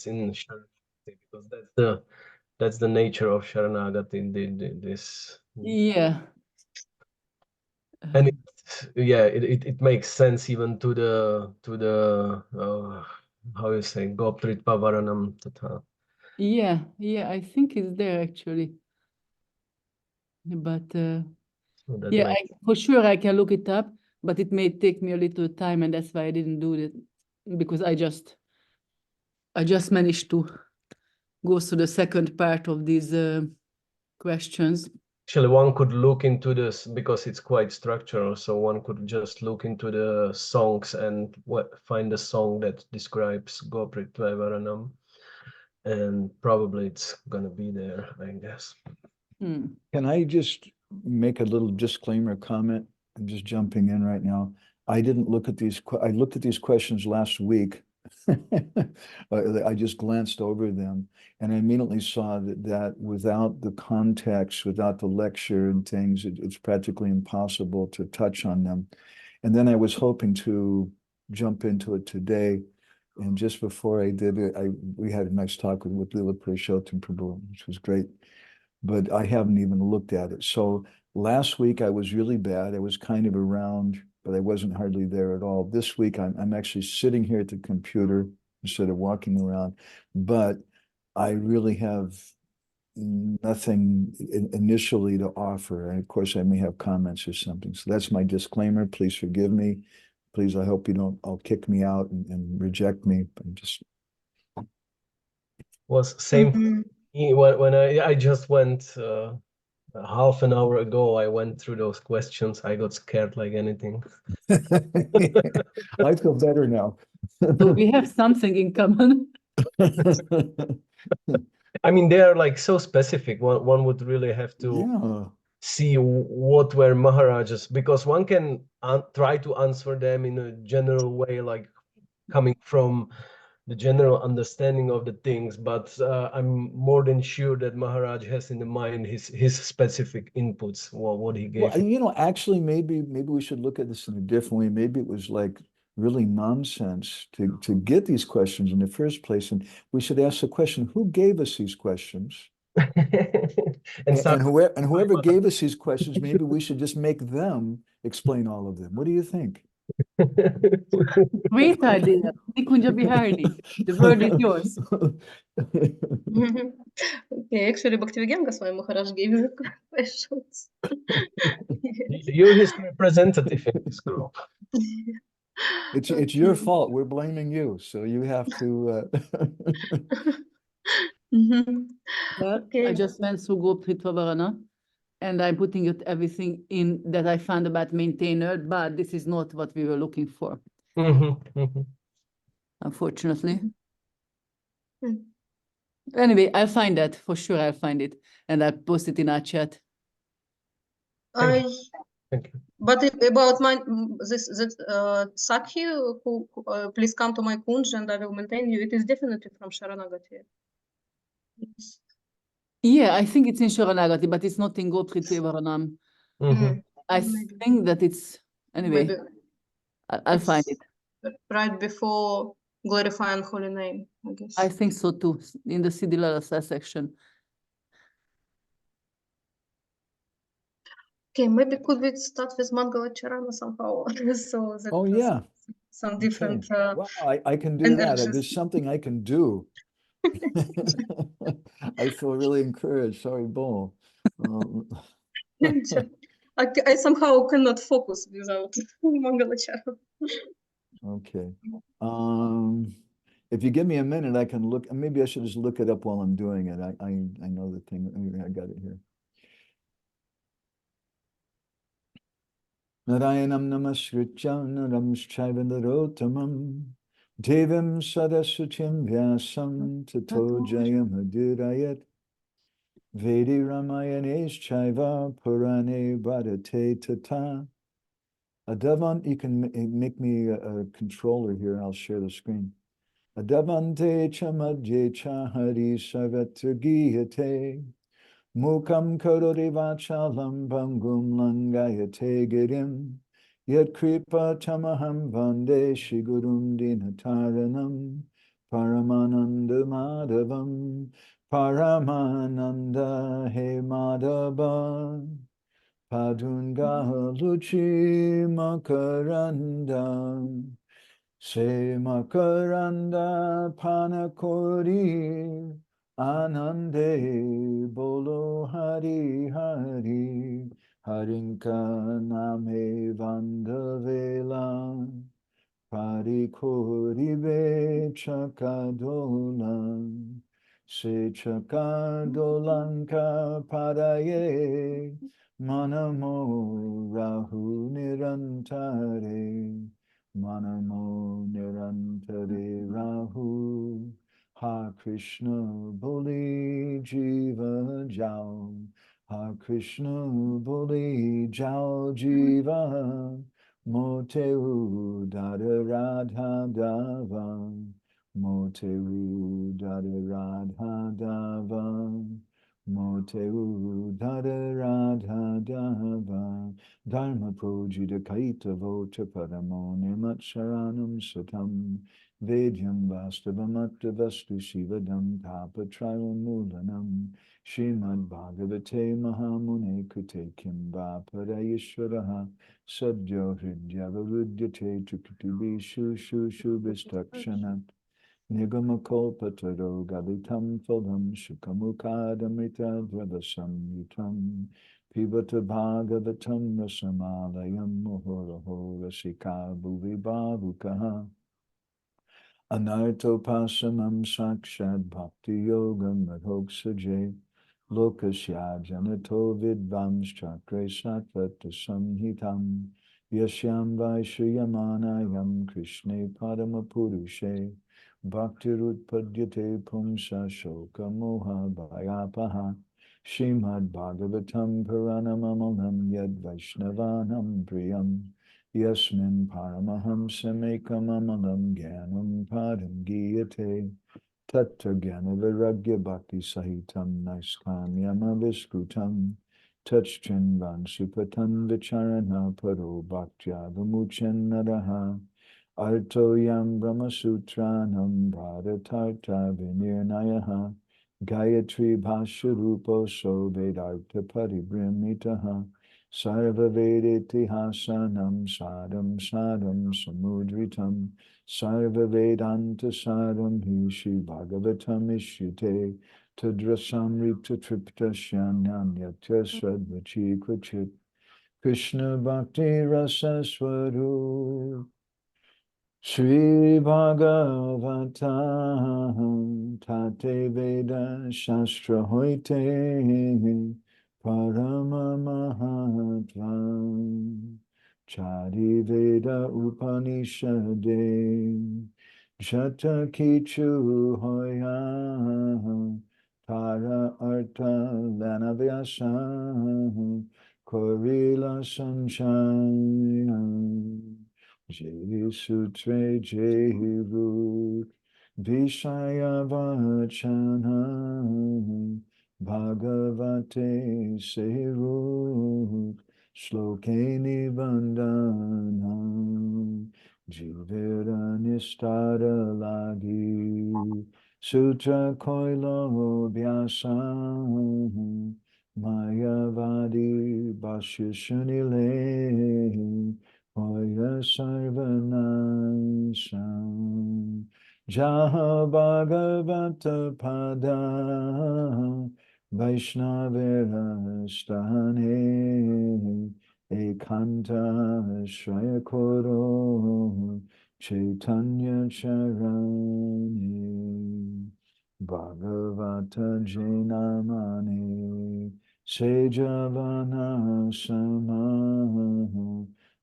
in Sharanagati, because that's the nature of Sharanagati. This Yeah. and it makes sense even to the how you say Goptritva Varanam Tatha. Yeah, I think it's there actually. But So that yeah, makes for sure I can look it up, but it may take me a little time, and that's why I didn't do it, because I just managed to go through the second part of these questions. Actually, one could look into this because it's quite structural. So one could just look into the songs and find a song that describes Gopritva Varanam, and probably it's gonna be there, I guess. Can I just make a little disclaimer comment? I'm just jumping in right now. I didn't look at these. I looked at these questions last week. I just glanced over them, and I immediately saw that without the context, without the lecture and things, it's practically impossible to touch on them. And then I was hoping to jump into it today. And just before I did it, we had a nice talk with Lila Purushottam Prabhu, which was great. But I haven't even looked at it. So last week I was really bad. I was kind of around, but I wasn't hardly there at all. This week I'm actually sitting here at the computer instead of walking around, but I really have nothing initially to offer. And of course I may have comments or something. So that's my disclaimer. Please forgive me. Please, I hope you don't all kick me out and reject me. I'm just Was same when I just went half an hour ago. I went through those questions. I got scared like anything. I feel better now. So we have something in common. I mean, they are like so specific. One would really have to see what were Maharajas, because one can try to answer them in a general way, like coming from the general understanding of the things, but I'm more than sure that Maharaj has in the mind his specific inputs, what he gave. Well, actually, maybe we should look at this in a different way. Maybe it was like really nonsense to get these questions in the first place, and we should ask the question: who gave us these questions? and whoever gave us these questions, maybe we should just make them explain all of them. What do you think? Great idea. Nikunja Bihari. The word is yours. Okay, actually, Bhaktivedanta Swami Maharaj gave the questions. You're his representative in this group. It's your fault. We're blaming you, so you have to. Okay. I just went through Goptritva Varana, and I'm putting everything in that I found about maintainer, but this is not what we were looking for. Unfortunately. Anyway, I'll find that for sure. I'll find it, and I'll post it in our chat. Thank you. But about this Sakhi, who please come to my kunj and I will maintain you. It is definitely from Sharanagati. Yeah, I think it's in Sharanagati, but it's not in Goptritva Varanam. I think that it's anyway. Maybe I'll find it right before glorifying holy name, I guess. I think so too, in the Siddhilalasa section. Okay, maybe could we start with Mangalacharana somehow? So that some different. Wow, I can do that. There's something I can do. I feel really encouraged. Sorry, Bo. I somehow cannot focus without Mangalacharana. Okay. If you give me a minute, I can look. Maybe I should just look it up while I'm doing it. I know the thing. I got it here. Narayanam namaskritya naram shaivandarotamam devim sadasuchim vyasam tato jayamadirayat Vedi Ramayanesh Chaiva Purane Bhadate Tata. Adavan, you can make me a controller here. I'll share the screen. Adavante Chamadje Chahari Savatagiyate Mukam Karodeva Bangum Langayate Girim Yat Kripa Tamaham Vande Shigurum Dinataranam Paramananda Madhavam, Paramananda He Madhava, Padunga Luchi Makaranda, Se Makaranda Panakori, Anande Bolo Hari Hari, Harinka Name Vandavela, Parikoribe Chakadolan, Se Chakadolanka Paraye, Manamo Rahu Nirantare, Manamo Nirantare Rahu, Ha Krishna Boli Jiva Jao, Ha Krishna Boli Jao Jiva, Moteu Dada Radha Dava, Moteu Dada Radha Dava, Moteu Dada Radha Dava, Dharma Projita Kaita Vota Paramo Nimatsaranam Satam, Vedyam Vastavamatta Vastu Shivadam Tapatrayan Mulanam, Srimad Bhagavate Mahamune Kute Kimba Parayishvaraha, Sadhyo Hridyavarudyate Trikutibi Shushu Shubhistakshanat, Nigamakolpataro Galitam Phalam Shukamukadamrita Dvadasam Yutam, Pibata Bhagavatam Rasamalayam Muhuraho Rasika Bhuvi Bhavukaha, Anartopasamam Sakshad Bhakti Yogam Madhoksaje, Lokasya Janato Vidvams Chakre Satvata Samhitam, Yasyam Vaishyamanayam Krishne Paramapurushe, Bhaktirutpadyate Pumsa Shoka Moha Bhayapaha, Shrimad Bhagavatam Puranamamalam Yad Vaishnavanam Priyam, Yasmin Paramahamsamekam Amalam Gyanam Padam Giyate, Tattva Gyana Viragya Bhakti Sahitam Naiskamyama Viskrutam, Touchchinvan Supatan Vicharana Paro Bhaktya Vimuchan Naraha, Arto Yam Brahma Sutranam Bharatarta Vinirnayaha, Gayatri Bhasharupo So Vedartha Paribrimitaha, Sarva Vediti Hasanam Sadam Sadam Samudritam, Sarva Vedanta Saram Hishi Bhagavatam Ishyate, Tadrasamrita Tripta Shyananyatya Swadvachi Kvachit, Krishna Bhakti Rasa Swarup, Sri Bhagavatam Tate Veda Shastra Hoite, Parama Mahatvam Chari Veda Upanishade, Jata Kichu Hoya Tara Arta Lanavyasa Korila Sanchaya Jai Sutre Jai Rut Vishaya Vachana Bhagavate Serut Shloke Nibandana Jivera Nistara Lagi Sutra Koilo Vyasa Mayavadi Bhashishunile Hoya Sarvanasam Jaha Bhagavata Pada Vaishnavera Stane Ekanta Shayakoro Chaitanya Charani Bhagavata Jainamani Sejavana Sama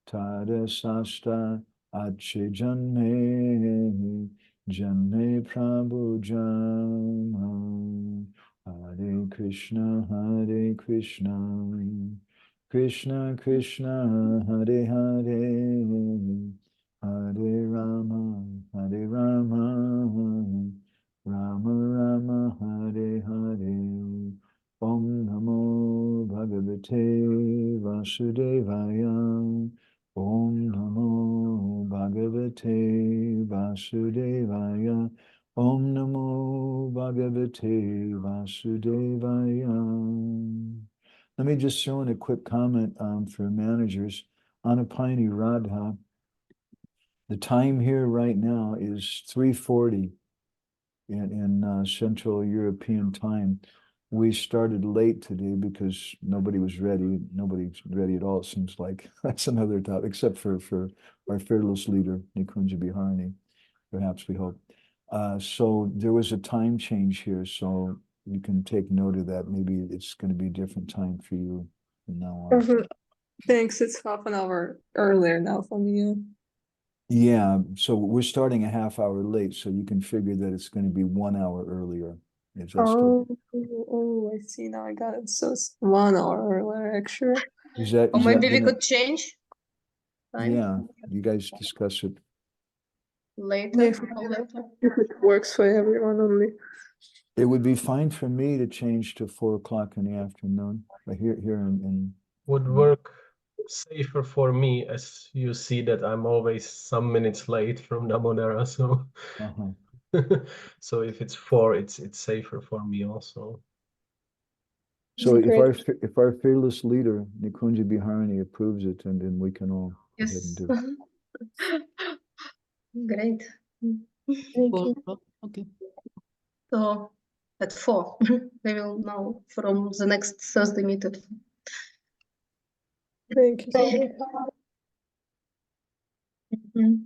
Tada Sasta Ache Janme Janme Prabhu Jama Hare Krishna Krishna Krishna Hare Hare Hare Rama Rama Rama Hare Hare Om Namo Bhagavate Vasudevaya Om Namo Bhagavate Vasudevaya Om Namo Bhagavate Vasudevaya. Let me just throw in a quick comment for managers. Anapani Radha, the time here right now is 3:40 in Central European time. We started late today because nobody was ready. Nobody's ready at all, it seems like. That's another topic, except for our fearless leader, Nikunja Biharni, perhaps we hope. So there was a time change here, so you can take note of that. Maybe it's going to be a different time for you from now on. Thanks, it's half an hour earlier now from you. Yeah, so we're starting a half hour late, so you can figure that it's going to be 1 hour earlier. Oh, I see, now I got it. So it's 1 hour earlier, actually. Is that, Or is maybe that we gonna- could change time Yeah, you guys discuss it. later. If it works for everyone only. It would be fine for me to change to 4 o'clock in the afternoon, but here in Would work safer for me, as you see that I'm always some minutes late from Nabonera, so so if it's 4, it's safer for me also. So if Great. our fearless leader, Nikunja Biharni, approves it, and then we can all go ahead and Yes. do it. Great. Thank you. Okay. So at 4, we will know from the next Thursday meet at 4. Thank you so much. Mhm.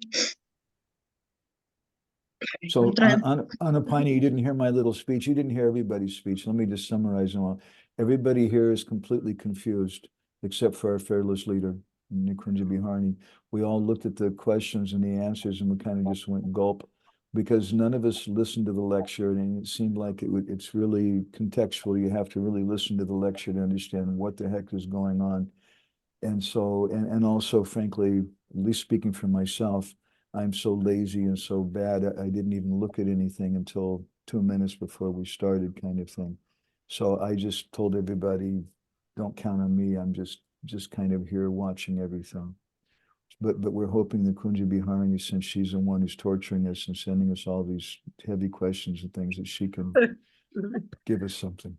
So Try. Anapani, you didn't hear my little speech. You didn't hear everybody's speech. Let me just summarize them all. Everybody here is completely confused, except for our fearless leader, Nikunja Biharni. We all looked at the questions and the answers, and we kind of just went gulp, because none of us listened to the lecture, and it seemed like it's really contextual. You have to really listen to the lecture to understand what the heck is going on. And so, and also, frankly, at least speaking for myself, I'm so lazy and so bad, I didn't even look at anything until 2 minutes before we started, kind of thing. So I just told everybody, don't count on me. I'm just kind of here watching everything. But we're hoping that Kunja Biharni, since she's the one who's torturing us and sending us all these heavy questions and things, that she can give us something.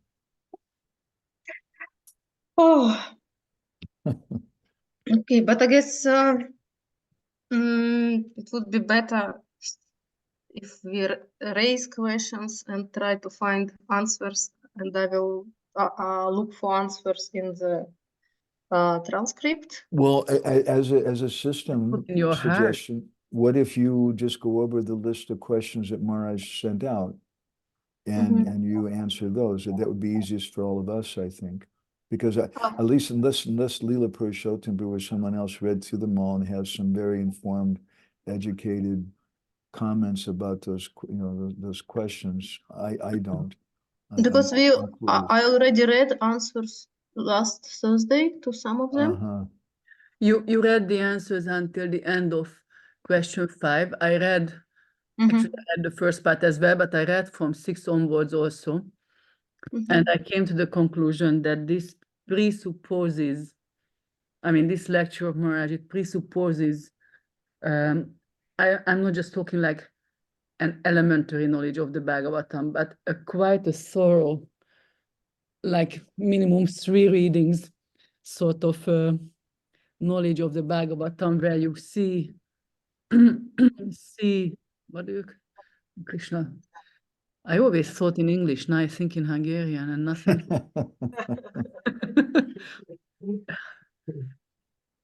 Oh. Okay, but I guess it would be better if we raise questions and try to find answers, and I will look for answers in the transcript. Well, as a system In your heart. suggestion, what if you just go over the list of questions that Maharaj sent out and you answer those? That would be easiest for all of us, I think. Because at least unless Leela Purushottam or someone else read through them all and has some very informed, educated comments about those, those questions, I don't. Because I already read answers last Thursday to some of them. You read the answers until the end of question 5. I read, actually I read the first part as well, but I read from 6 onwards also. And I came to the conclusion that this presupposes, I mean, this lecture of Maharaj, it presupposes, I'm not just talking like an elementary knowledge of the Bhagavatam, but quite a thorough, like minimum 3 readings sort of knowledge of the Bhagavatam, where you see, what do you, Krishna? I always thought in English, now I think in Hungarian and nothing.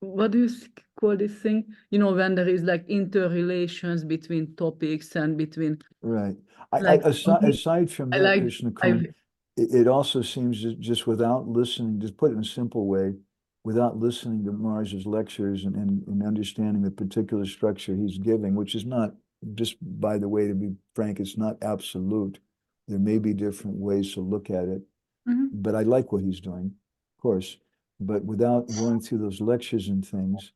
What do you call this thing? You know, when there is like interrelations between topics and between. Right. Like, Aside from that, Krishna Kun, it also seems just without listening, just put it in a simple way, without listening to Maharaj's lectures and understanding the particular structure he's giving, which is not, just by the way, to be frank, it's not absolute. There may be different ways to look at it, but I like what he's doing, of course. But without going through those lectures and things,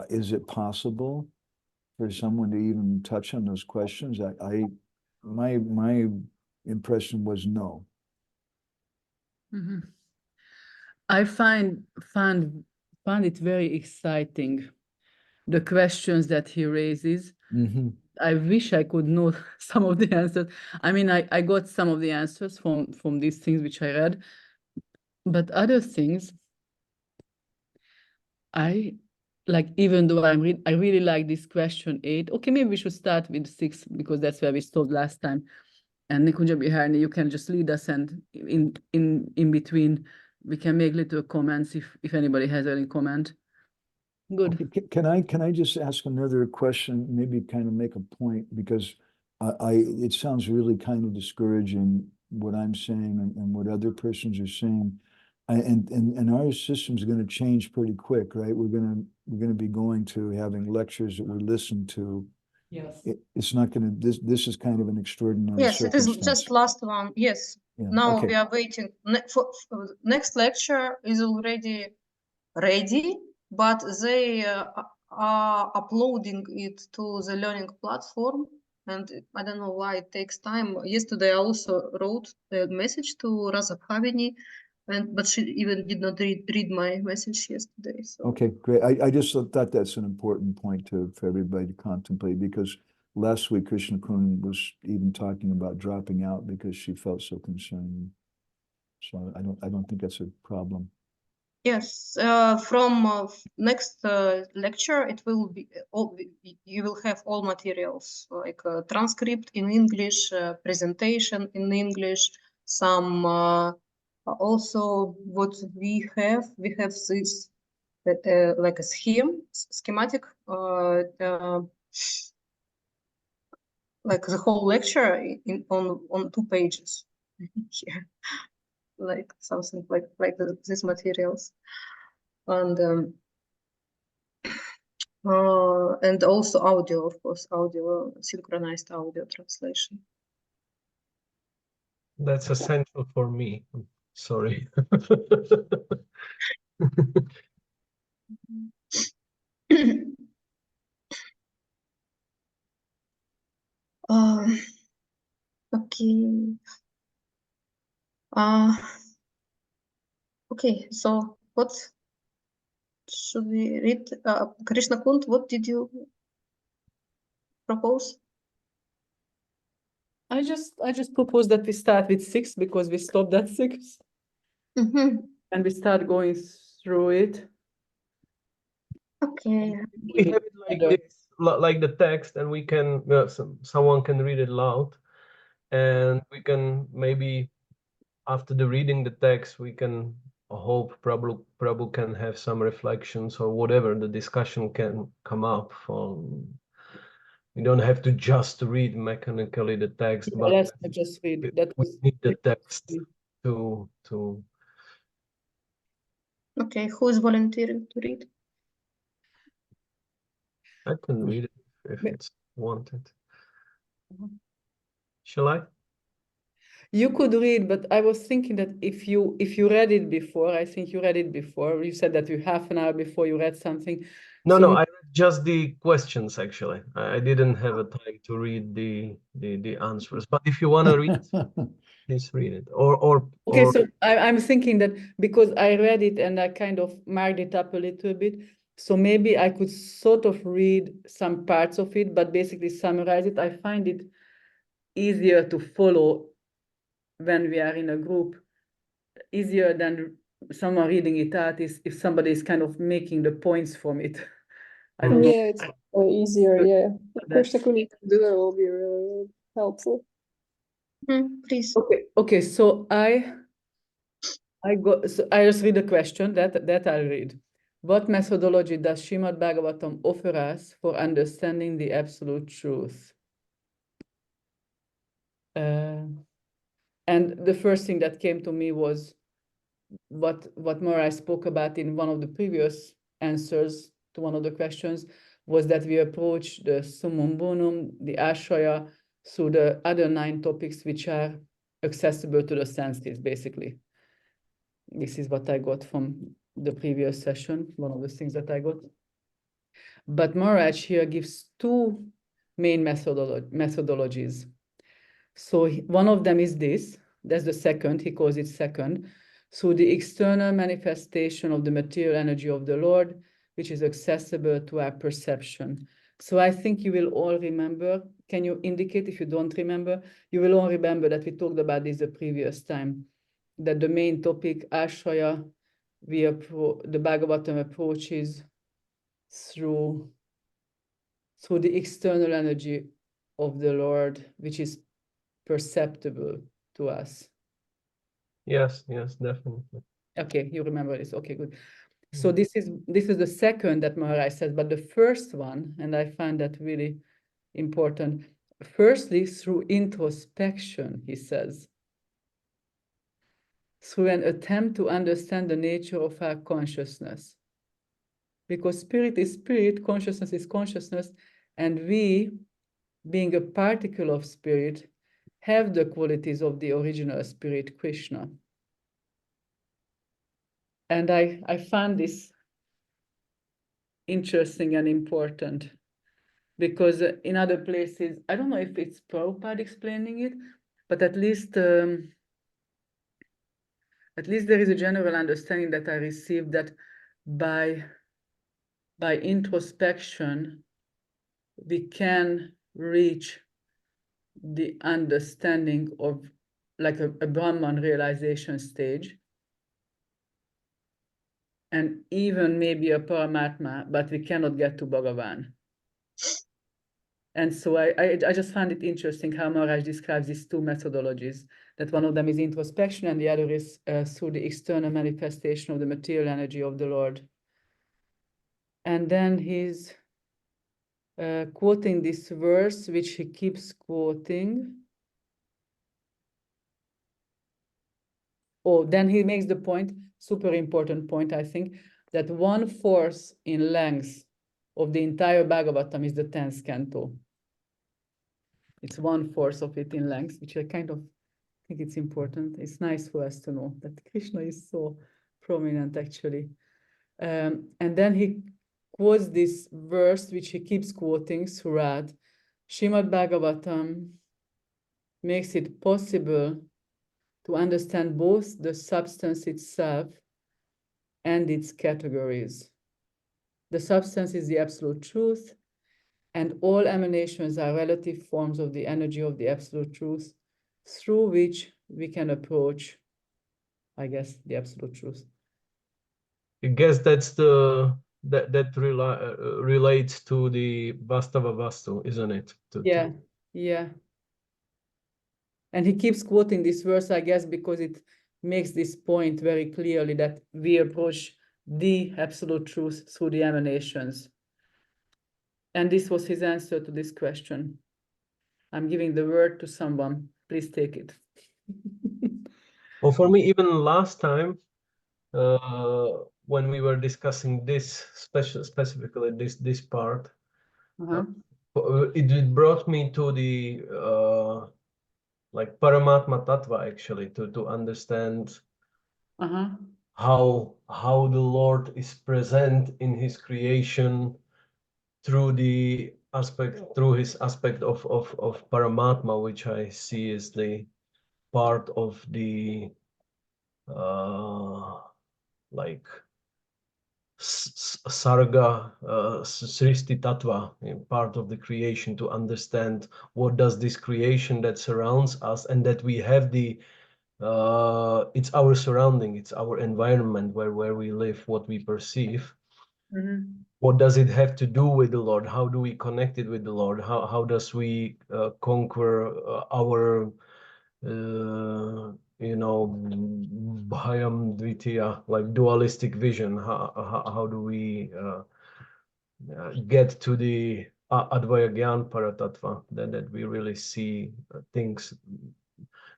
is it possible for someone to even touch on those questions? My impression was no. I find it very exciting, the questions that he raises, Mhm. I wish I could know some of the answers. I mean, I got some of the answers from these things which I read, but other things, I like, even though I really like this question 8. Okay, maybe we should start with 6 because that's where we stopped last time. And Nikunja Biharni, you can just lead us, and in between we can make little comments if anybody has any comment. Good. Okay, can I just ask another question, maybe kind of make a point, because it sounds really kind of discouraging what I'm saying and what other persons are saying. And our system's going to change pretty quick, right? We're going to be going to having lectures that we listen to. Yes. It's not going to, this is kind of an extraordinary Yes, it is circumstance. just last one. Yes. Yeah, Now okay. we are waiting. For next lecture is already ready, but they are uploading it to the learning platform. And I don't know why it takes time. Yesterday I also wrote a message to Raza Khavini, but she even did not read my message yesterday. So. Okay, great. I just thought that's an important point for everybody to contemplate, because last week Krishna Kun was even talking about dropping out because she felt so concerned. So I don't think that's a problem. Yes, from next lecture, it will be you will have all materials, like transcript in English, presentation in English, some also what we have this like a schematic, like the whole lecture on 2 pages here, like something like these materials. And also audio, of course, audio, synchronized audio translation. That's essential for me. I'm sorry. Okay. Okay, so what should we read? Krishna Kund, what did you propose? I just propose that we start with 6 because we stopped at 6. Mm-hmm. And we start going through it. Okay. We have it like this, like the text, and we can someone can read it loud, and we can maybe after the reading the text we can hope Prabhu can have some reflections or whatever the discussion can come up from. We don't have to just read mechanically the text, but let's not just read. That we was need the text to. Okay, who is volunteering to read? I can read it if it's wanted. Shall I? You could read, but I was thinking that if you read it before, I think you read it before. You said that you half an hour before you read something. No, I read just the questions actually. I didn't have a time to read the answers. But if you want to read, please read it. Okay, so I'm thinking that because I read it and I kind of marked it up a little bit, so maybe I could sort of read some parts of it, but basically summarize it. I find it easier to follow when we are in a group, easier than someone reading it out is if somebody is kind of making the points from it. I don't know. Yeah, it's easier, yeah. Krishna Kun can do that will be really helpful. Please. Okay, so I just read the question that I'll read. What methodology does Srimad Bhagavatam offer us for understanding the absolute truth? And the first thing that came to me was what Maharaj spoke about in one of the previous answers to one of the questions, was that we approach the summum bonum, the ashraya, through the other 9 topics which are accessible to the senses, basically. This is what I got from the previous session, one of the things that I got. But Maharaj here gives 2 main methodologies. So one of them is this, that's the second, he calls it second. So the external manifestation of the material energy of the Lord, which is accessible to our perception. So I think you will all remember. Can you indicate if you don't remember? You will all remember that we talked about this the previous time, that the main topic, Ashraya, the Bhagavatam approaches through the external energy of the Lord, which is perceptible to us. Yes, definitely. Okay, you remember this. Okay, good. So this is the second that Maharaj says, but the first one, and I find that really important. Firstly, through introspection, he says, through an attempt to understand the nature of our consciousness. Because spirit is spirit, consciousness is consciousness, and we, being a particle of spirit, have the qualities of the original spirit, Krishna. And I find this interesting and important, because in other places, I don't know if it's Prabhupada explaining it, but at least there is a general understanding that I received that by introspection, we can reach the understanding of like a Brahman realization stage, and even maybe a Paramatma, but we cannot get to Bhagavan. And so I just find it interesting how Maharaj describes these two methodologies, that one of them is introspection and the other is through the external manifestation of the material energy of the Lord. And then he's quoting this verse, which he keeps quoting. Oh, then he makes the point, super important point, I think, that 1/4 in length of the entire Bhagavatam is the 10th canto. It's 1/4 of it in length, which I kind of think it's important. It's nice for us to know that Krishna is so prominent, actually. And then he quotes this verse, which he keeps quoting throughout. Srimad Bhagavatam makes it possible to understand both the substance itself and its categories. The substance is the absolute truth, and all emanations are relative forms of the energy of the absolute truth, through which we can approach, I guess, the absolute truth. I guess that's that relates to the Vastava Vastu, isn't it? Yeah. And he keeps quoting this verse, I guess, because it makes this point very clearly that we approach the absolute truth through the emanations. And this was his answer to this question. I'm giving the word to someone. Please take it. Well, for me, even last time, when we were discussing this specifically this part, it brought me to the like Paramatma Tattva, actually, to understand how the Lord is present in his creation through his aspect of Paramatma, which I see as the part of the like Sarga, Srishti Tattva, part of the creation, to understand what does this creation that surrounds us, and that we have it's our surrounding, it's our environment where we live, what we perceive. What does it have to do with the Lord? How do we connect it with the Lord? How does we conquer our Bhayam Dvitiya, like dualistic vision? How do we get to the Advaya Gyan Paratattva, that we really see things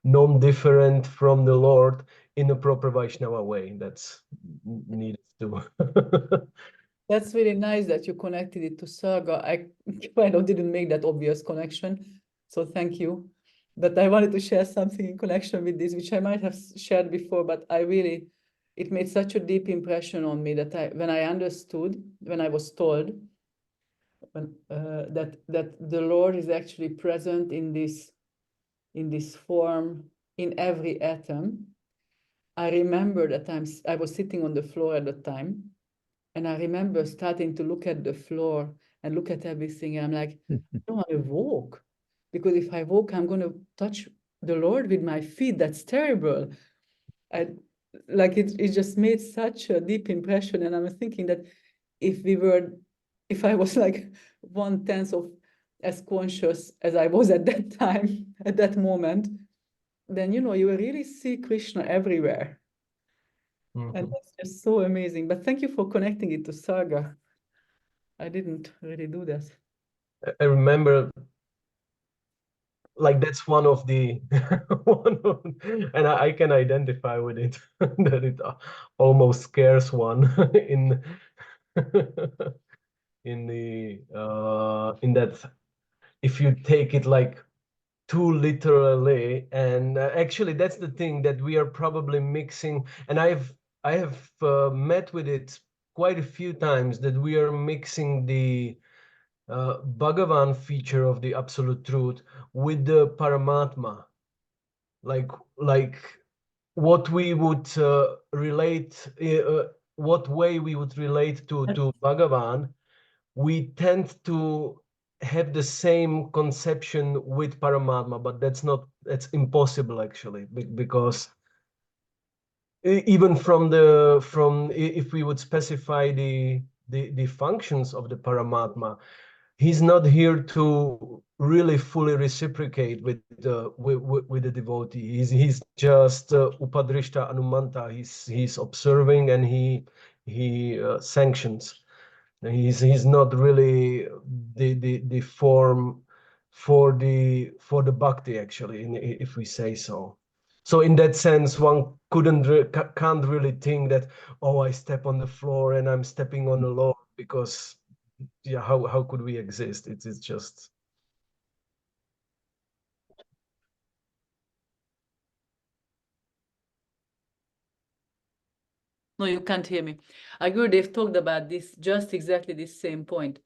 non-different from the Lord in a proper Vaishnava way? That's needed to. That's really nice that you connected it to Saga. I kind of didn't make that obvious connection, so thank you. But I wanted to share something in connection with this, which I might have shared before, but it made such a deep impression on me that when I was told that the Lord is actually present in this form in every atom. I remember that I was sitting on the floor at the time, and I remember starting to look at the floor and look at everything. And I'm like, no, I walk. Because if I walk, I'm going to touch the Lord with my feet. That's terrible. And like it just made such a deep impression. And I'm thinking that if I was like 1/10 of as conscious as I was at that time, at that moment, then, you will really see Krishna everywhere. And that's just so amazing. But thank you for connecting it to Saga. I didn't really do that. I remember, like, that's one of the and I can identify with it, that it almost scares one in in that if you take it like too literally. And actually that's the thing that we are probably mixing, and I have met with it quite a few times, that we are mixing the Bhagavan feature of the absolute truth with the Paramatma, like what we would relate, what way we would relate to Bhagavan. We tend to have the same conception with Paramatma, but that's impossible actually, because even if we would specify the functions of the Paramatma, he's not here to really fully reciprocate with the devotee. He's just Upadrishta Anumanta. He's observing, and he sanctions. He's not really the form for the bhakti actually, if we say so. So in that sense, one can't really think that, oh, I step on the floor and I'm stepping on the Lord, because yeah, how could we exist? It's just. No, you can't hear me. I heard they've talked about this, just exactly this same point,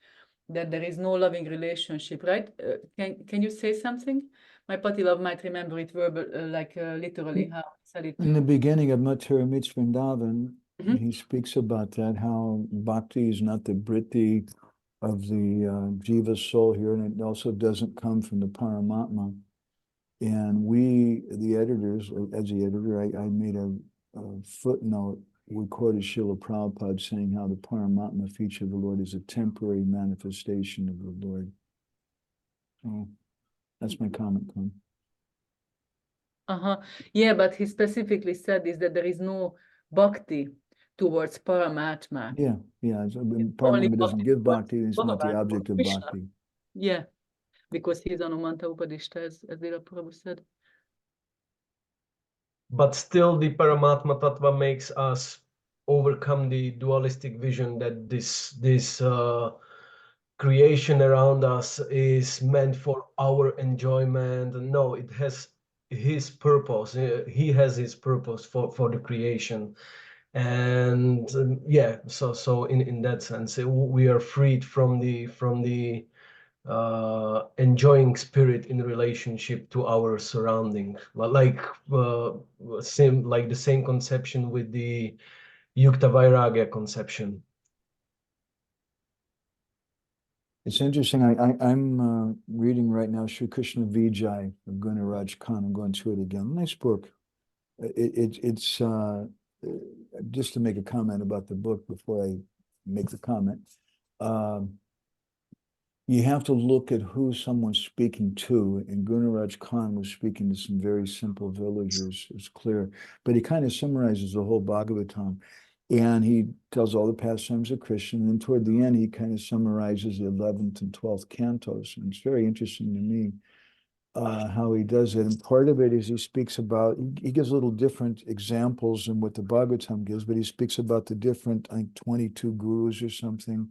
that there is no loving relationship, right? Can you say something? My Patilav might remember it literally how he said it. In the beginning of Mathura Meets Vrindavan, he speaks about that, how bhakti is not the vritti of the jiva soul here, and it also doesn't come from the Paramatma. And we, the editors, as the editor, I made a footnote. We quoted Srila Prabhupada saying how the Paramatma feature of the Lord is a temporary manifestation of the Lord. So that's my comment, Glenn. Yeah, but he specifically said is that there is no bhakti towards Paramatma. Yeah. Paramatma doesn't give bhakti, it's not the object of bhakti. Yeah, because he's Anumanta Upadishta, as Dila Prabhu said. But still, the Paramatma Tattva makes us overcome the dualistic vision that this creation around us is meant for our enjoyment. No, it has his purpose. He has his purpose for the creation. And yeah, so in that sense, we are freed from the enjoying spirit in relationship to our surrounding, like the same conception with the Yukta Vairagya conception. It's interesting. I'm reading right now Sri Krishna Vijay of Gunaraj Khan. I'm going through it again. Nice book. It's just to make a comment about the book before I make the comment. You have to look at who someone's speaking to, and Gunaraj Khan was speaking to some very simple villagers, it's clear, but he kind of summarizes the whole Bhagavatam, and he tells all the pastimes of Krishna, and then toward the end, he kind of summarizes the 11th and 12th cantos, and it's very interesting to me how he does it, and part of it is he speaks about, he gives little different examples than what the Bhagavatam gives, but he speaks about the different, I think, 22 gurus or something,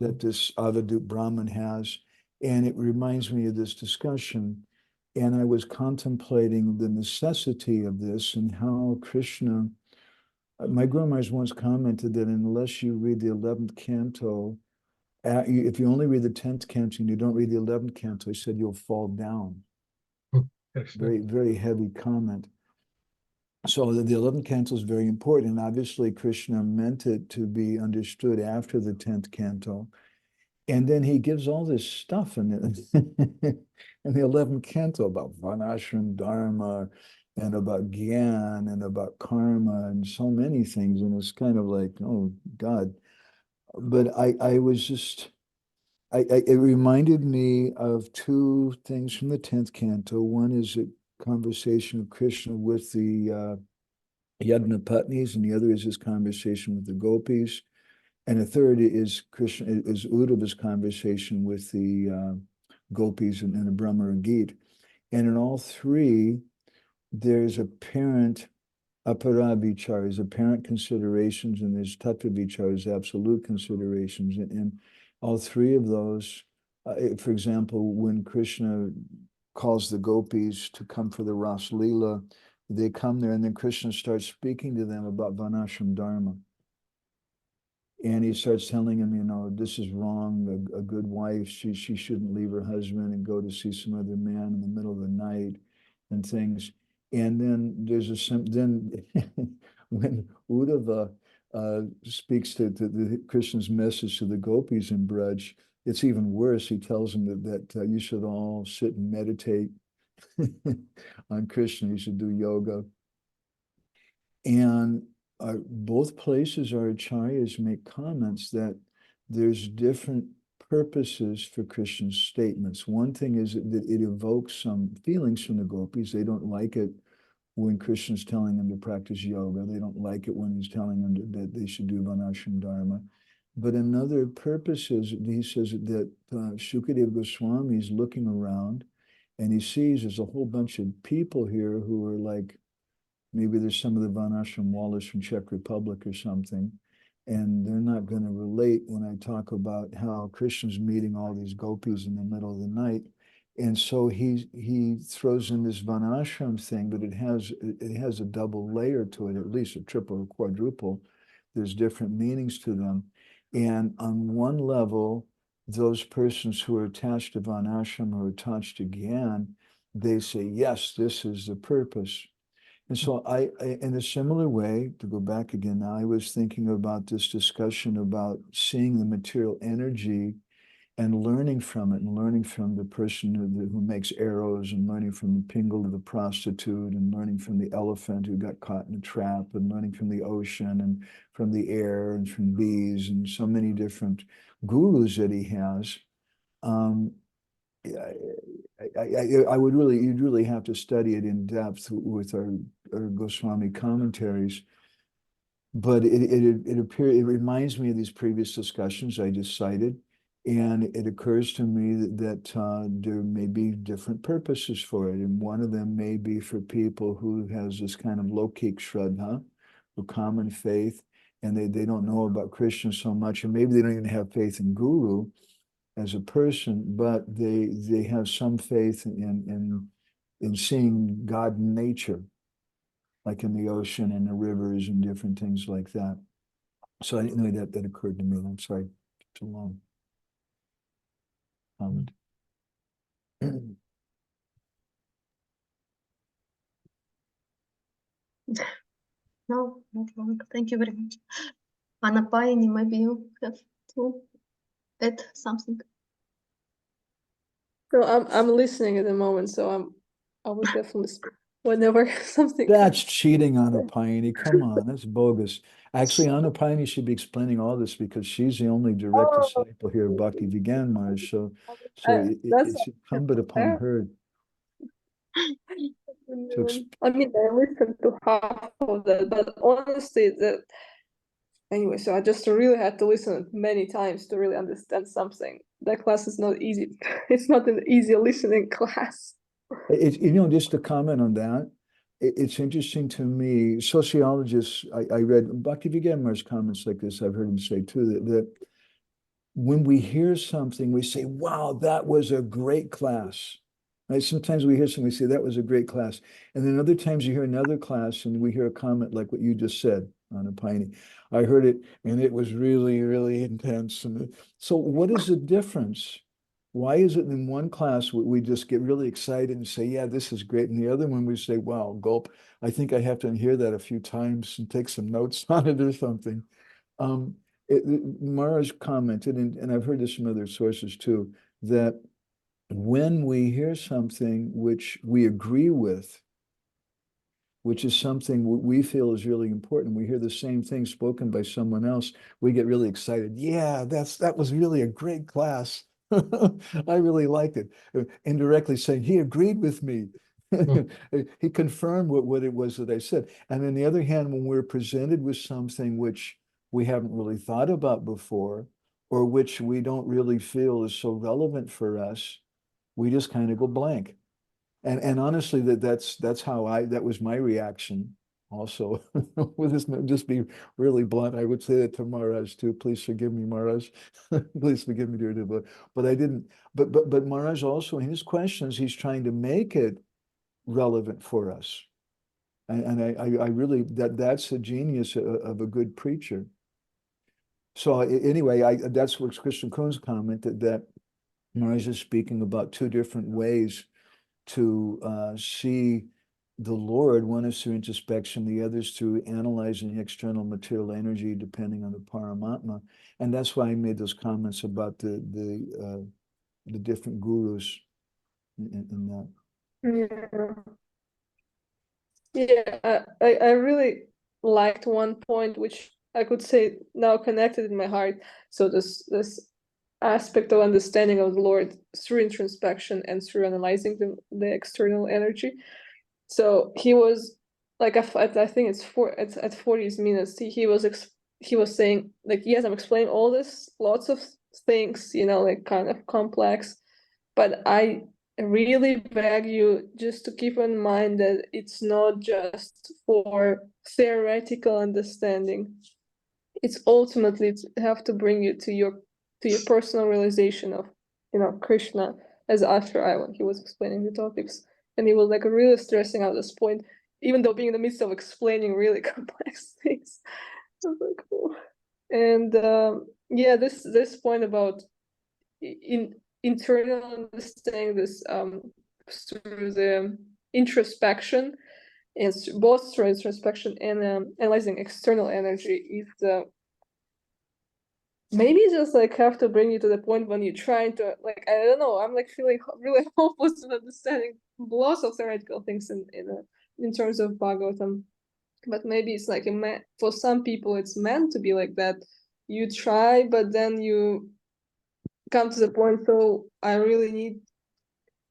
that this Avadut Brahman has. And it reminds me of this discussion. And I was contemplating the necessity of this and how Krishna, my Guru Maharaj once commented that unless you read the 11th canto, if you only read the 10th canto and you don't read the 11th canto, he said you'll fall down. Very, very heavy comment. So the 11th canto is very important, and obviously Krishna meant it to be understood after the 10th canto. And then he gives all this stuff in the, in the 11th canto about Varnashram Dharma and about Gyan and about karma and so many things. And it's kind of like, oh God. But I was just, it reminded me of two things from the 10th canto. One is a conversation of Krishna with the Yagna Patnis, and the other is his conversation with the gopis. And the third is Uddhava's conversation with the gopis in the Brahma Gita. And in all three, there's apparent aparavicharas, apparent considerations, and there's tattva vicharas, absolute considerations. And all three of those, for example, when Krishna calls the gopis to come for the Ras Leela, they come there and then Krishna starts speaking to them about Varnashram Dharma. And he starts telling him, you know, this is wrong. A good wife, she shouldn't leave her husband and go to see some other man in the middle of the night and things. And then there's then when Uddhava speaks to the Krishna's message to the gopis in Braj, it's even worse. He tells them that you should all sit and meditate on Krishna. You should do yoga. And both places our acharyas make comments that there's different purposes for Krishna's statements. One thing is that it evokes some feelings from the gopis. They don't like it when Krishna's telling them to practice yoga. They don't like it when he's telling them that they should do Varnashram Dharma. But another purpose is, he says that Shukadeva Goswami is looking around and he sees there's a whole bunch of people here who are like, maybe there's some of the Varnashram Wallace from Czech Republic or something, and they're not going to relate when I talk about how Krishna's meeting all these gopis in the middle of the night. And so he throws in this Varnashram thing, but it has a double layer to it, at least a triple or quadruple. There's different meanings to them. And on one level, those persons who are attached to Varnashram or attached to Gyan, they say, yes, this is the purpose. And so I, in a similar way, to go back again, I was thinking about this discussion about seeing the material energy and learning from it, and learning from the person who makes arrows, and learning from the Pingal, the prostitute, and learning from the elephant who got caught in a trap, and learning from the ocean, and from the air, and from bees, and so many different gurus that he has. You'd really have to study it in depth with our Goswami commentaries. But it reminds me of these previous discussions I just cited. And it occurs to me that there may be different purposes for it. And one of them may be for people who has this kind of lokik shraddha, or common faith, and they don't know about Krishna so much, and maybe they don't even have faith in Guru as a person, but they have some faith in seeing God in nature, like in the ocean and the rivers and different things like that. So I didn't know that occurred to me. I'm sorry, too long. Comment. No, not wrong. Thank you very much. Anapayani, maybe you have to add something. So I'm listening at the moment, so I would definitely speak whenever something. That's cheating on Anapayani. Come on, that's bogus. Actually, Anapayani should be explaining all this because she's the only direct disciple here of Bhakti Vigyan Maharaj. So it's incumbent upon her. I mean, I listened to half of that, but honestly, anyway, so I just really had to listen many times to really understand something. That class is not easy. It's not an easy listening class. Just to comment on that, it's interesting to me. Sociologists, I read Bhakti Vigyan Maharaj's comments like this. I've heard him say too that when we hear something, we say, "Wow, that was a great class." Right? Sometimes we hear something, we say, "That was a great class," and then other times you hear another class and we hear a comment like what you just said on Anapayani. I heard it and it was really, really intense. And so, what is the difference? Why is it in one class we just get really excited and say, yeah, this is great. And the other one we say, wow, gulp. I think I have to hear that a few times and take some notes on it or something. Mara's commented, and I've heard this from other sources too, that when we hear something which we agree with, which is something we feel is really important, we hear the same thing spoken by someone else, we get really excited. Yeah, that was really a great class. I really liked it. Indirectly saying he agreed with me. He confirmed what it was that I said. And on the other hand, when we're presented with something which we haven't really thought about before, or which we don't really feel is so relevant for us, we just kind of go blank. And honestly, that's how that was my reaction also. With this, just be really blunt, I would say that to Maharaj too. Please forgive me, Maharaj. Please forgive me, dear Deva. But I didn't. But Maharaj also in his questions, he's trying to make it relevant for us. And I really that's the genius of a good preacher. So anyway, that's what Christian Kuhn's commented, that Maharaj is speaking about two different ways to see the Lord. One is through introspection, the other is through analyzing external material energy depending on the Paramatma. And that's why I made those comments about the different gurus in that. Yeah, I really liked one point which I could say now connected in my heart. So this aspect of understanding of the Lord through introspection and through analyzing the external energy. So he was like, I think it's at 40 minutes, he was saying like, yes, I'm explaining all this, lots of things, like kind of complex, but I really beg you just to keep in mind that it's not just for theoretical understanding. It's ultimately to have to bring you to your personal realization of Krishna, as after I when he was explaining the topics, and he was like really stressing out this point, even though being in the midst of explaining really complex things. I was like, oh. And yeah, this point about internal understanding, this through the introspection, and both through introspection and analyzing external energy, is the maybe just like have to bring you to the point when you're trying to, like, I don't know, I'm like feeling really hopeless in understanding lots of theoretical things in terms of Bhagavatam. But maybe it's like for some people it's meant to be like that. You try, but then you come to the point, so I really need,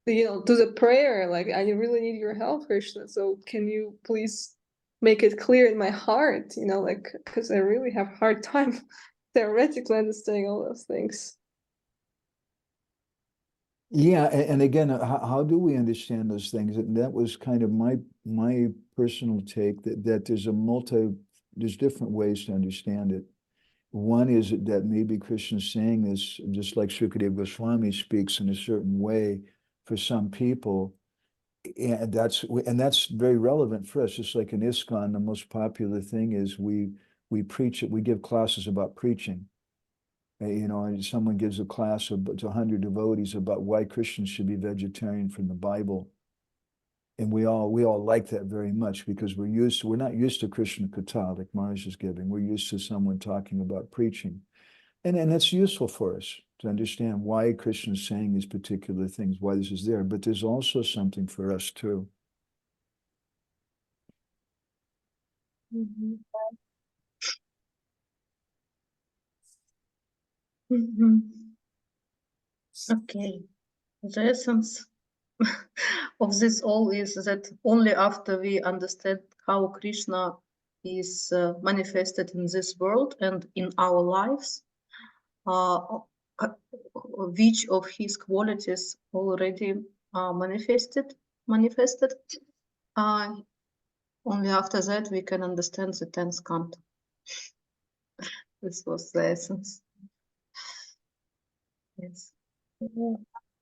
to the prayer, like I really need your help, Krishna. So can you please make it clear in my heart, like, because I really have a hard time theoretically understanding all those things. Yeah, and again, how do we understand those things? And that was kind of my personal take, that there's different ways to understand it. One is that maybe Krishna's saying this, just like Sukadeva Goswami speaks in a certain way for some people, and that's very relevant for us. Just like in ISKCON, the most popular thing is we preach it. We give classes about preaching. And someone gives a class to 100 devotees about why Christians should be vegetarian from the Bible. And we all like that very much, because we're not used to Krishna Katha like Maharaj is giving. We're used to someone talking about preaching. And that's useful for us to understand why Krishna is saying these particular things, why this is there. But there's also something for us too. Mm-hmm. Mm-hmm. Okay, the essence of this all is that only after we understand how Krishna is manifested in this world and in our lives, which of his qualities already are manifested, only after that we can understand the 10th canto. This was the essence. Yes.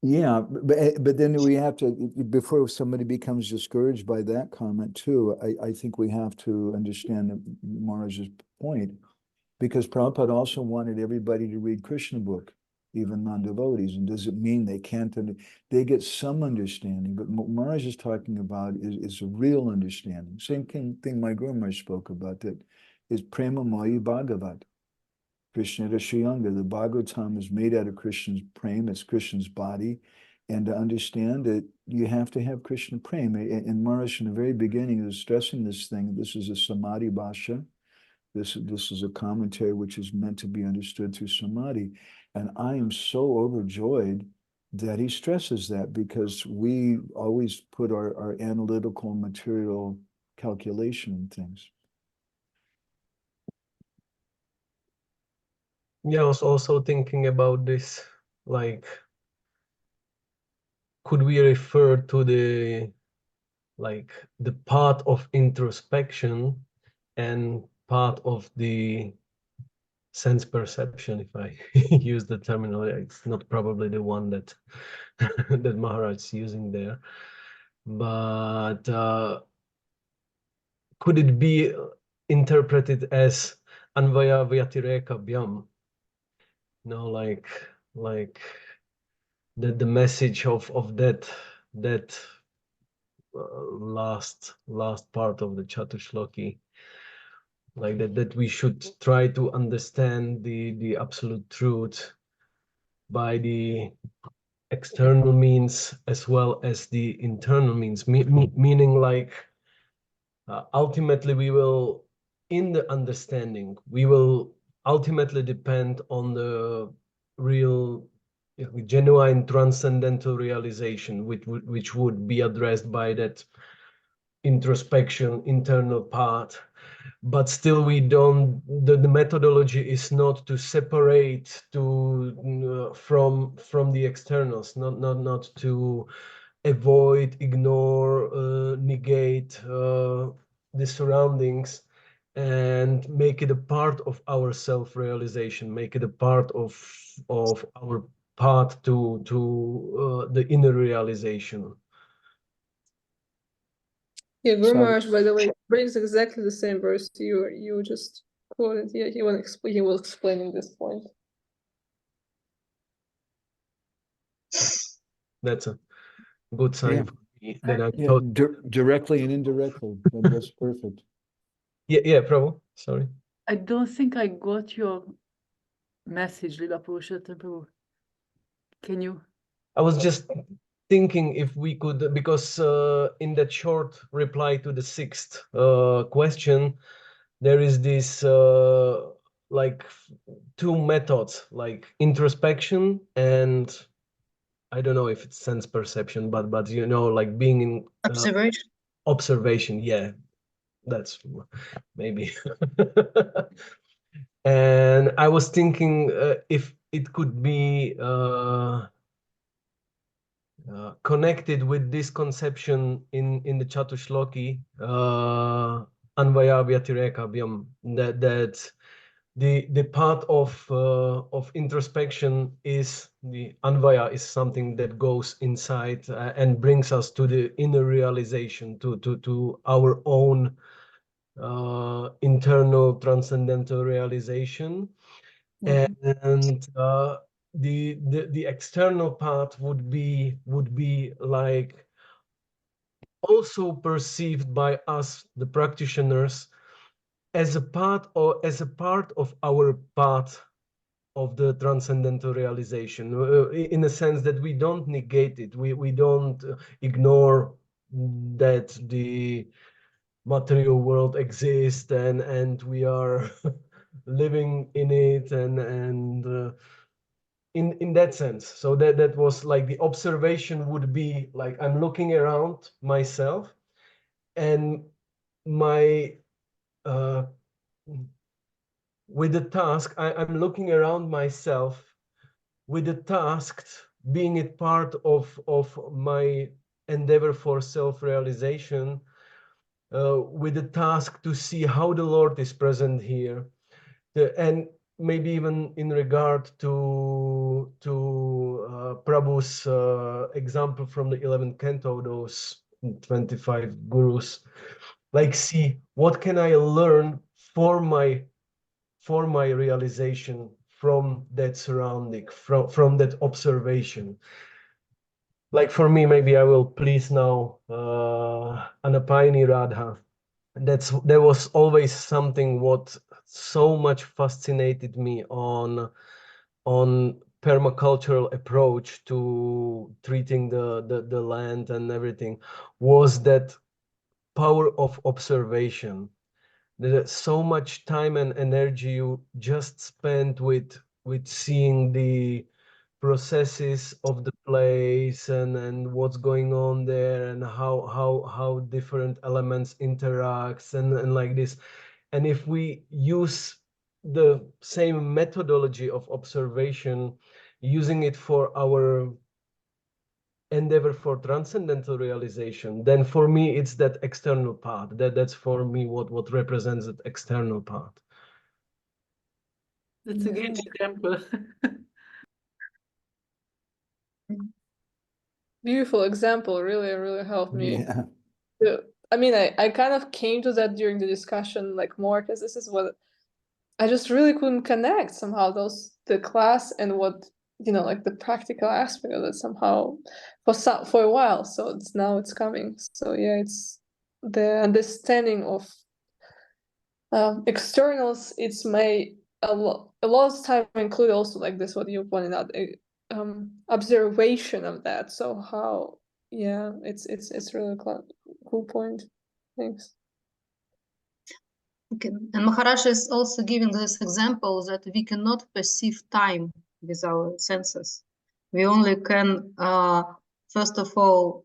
Yeah, but then we have to, before somebody becomes discouraged by that comment too, I think we have to understand Maharaj's point, because Prabhupada also wanted everybody to read Krishna book, even non-devotees. And does it mean they can't? They get some understanding, but what Maharaj is talking about is a real understanding. Same thing my Guru Maharaj spoke about, that is Prema Maya Bhagavat. Krishna Rashiyanga. The Bhagavatam is made out of Krishna's prema, it's Krishna's body. And to understand that you have to have Krishna prema. And Maharaj, in the very beginning, was stressing this thing. This is a samadhi bhasha. This is a commentary which is meant to be understood through samadhi. And I am so overjoyed that he stresses that, because we always put our analytical material calculation in things. Yeah, I was also thinking about this, like, could we refer to the part of introspection and part of the sense perception, if I use the terminology. It's not probably the one that that Maharaj is using there, but could it be interpreted as anvaya vyatireka bhyam? No, like the message of that last part of the Chatushloki, like that we should try to understand the absolute truth by the external means as well as the internal means, meaning like ultimately we will, in the understanding, we will ultimately depend on the real genuine transcendental realization, which would be addressed by that introspection, internal part. But still we don't, the methodology is not to separate from the externals, not to avoid, ignore, negate the surroundings, and make it a part of our self-realization, make it a part of our path to the inner realization. Yeah, Guru Maharaj, by the way, brings exactly the same verse you just quoted. Yeah, he will explaining this point. That's a good sign for me that I'm directly and indirectly. That's perfect. Yeah, Prabhu. Sorry. I don't think I got your message, Lila Purushottam Prabhu. Can you? I was just thinking if we could, because in that short reply to the sixth question, there is this like two methods, like introspection and I don't know if it's sense perception, but you know, like being in Observation. Observation, yeah, that's maybe. And I was thinking if it could be connected with this conception in the Chatushloki, Anvaya Vyatireka Vyam, that the part of introspection is the Anvaya is something that goes inside and brings us to the inner realization, to our own internal transcendental realization. And the external part would be like also perceived by us, the practitioners, as a part of our path of the transcendental realization, in a sense that we don't negate it, we don't ignore that the material world exists and we are living in it, and in that sense. So that was like the observation would be like I'm looking around myself, and my with the task, I'm looking around myself with the task being it part of my endeavor for self-realization, with the task to see how the Lord is present here, and maybe even in regard to Prabhu's example from the 11th canto, those 25 gurus, like see what can I learn for my realization from that surrounding, from that observation. Like for me, maybe I will please now Anapayani Radha. There was always something what so much fascinated me on permacultural approach to treating the land and everything was that power of observation. There's so much time and energy you just spent with seeing the processes of the place and what's going on there and how different elements interacts and like this. And if we use the same methodology of observation, using it for our endeavor for transcendental realization, then for me it's that external path. That's for me what represents that external path. That's a great example. Beautiful example, really helped me. Yeah. I mean, I kind of came to that during the discussion like more because this is what I just really couldn't connect somehow the class and what, you know, like the practical aspect of it somehow for a while. So now it's coming. So yeah, it's the understanding of externals. It's made a lot of time include also like this what you pointed out, observation of that. So how, yeah, it's really cool point. Thanks. Okay. And Maharaj is also giving this example that we cannot perceive time with our senses. We only can, first of all,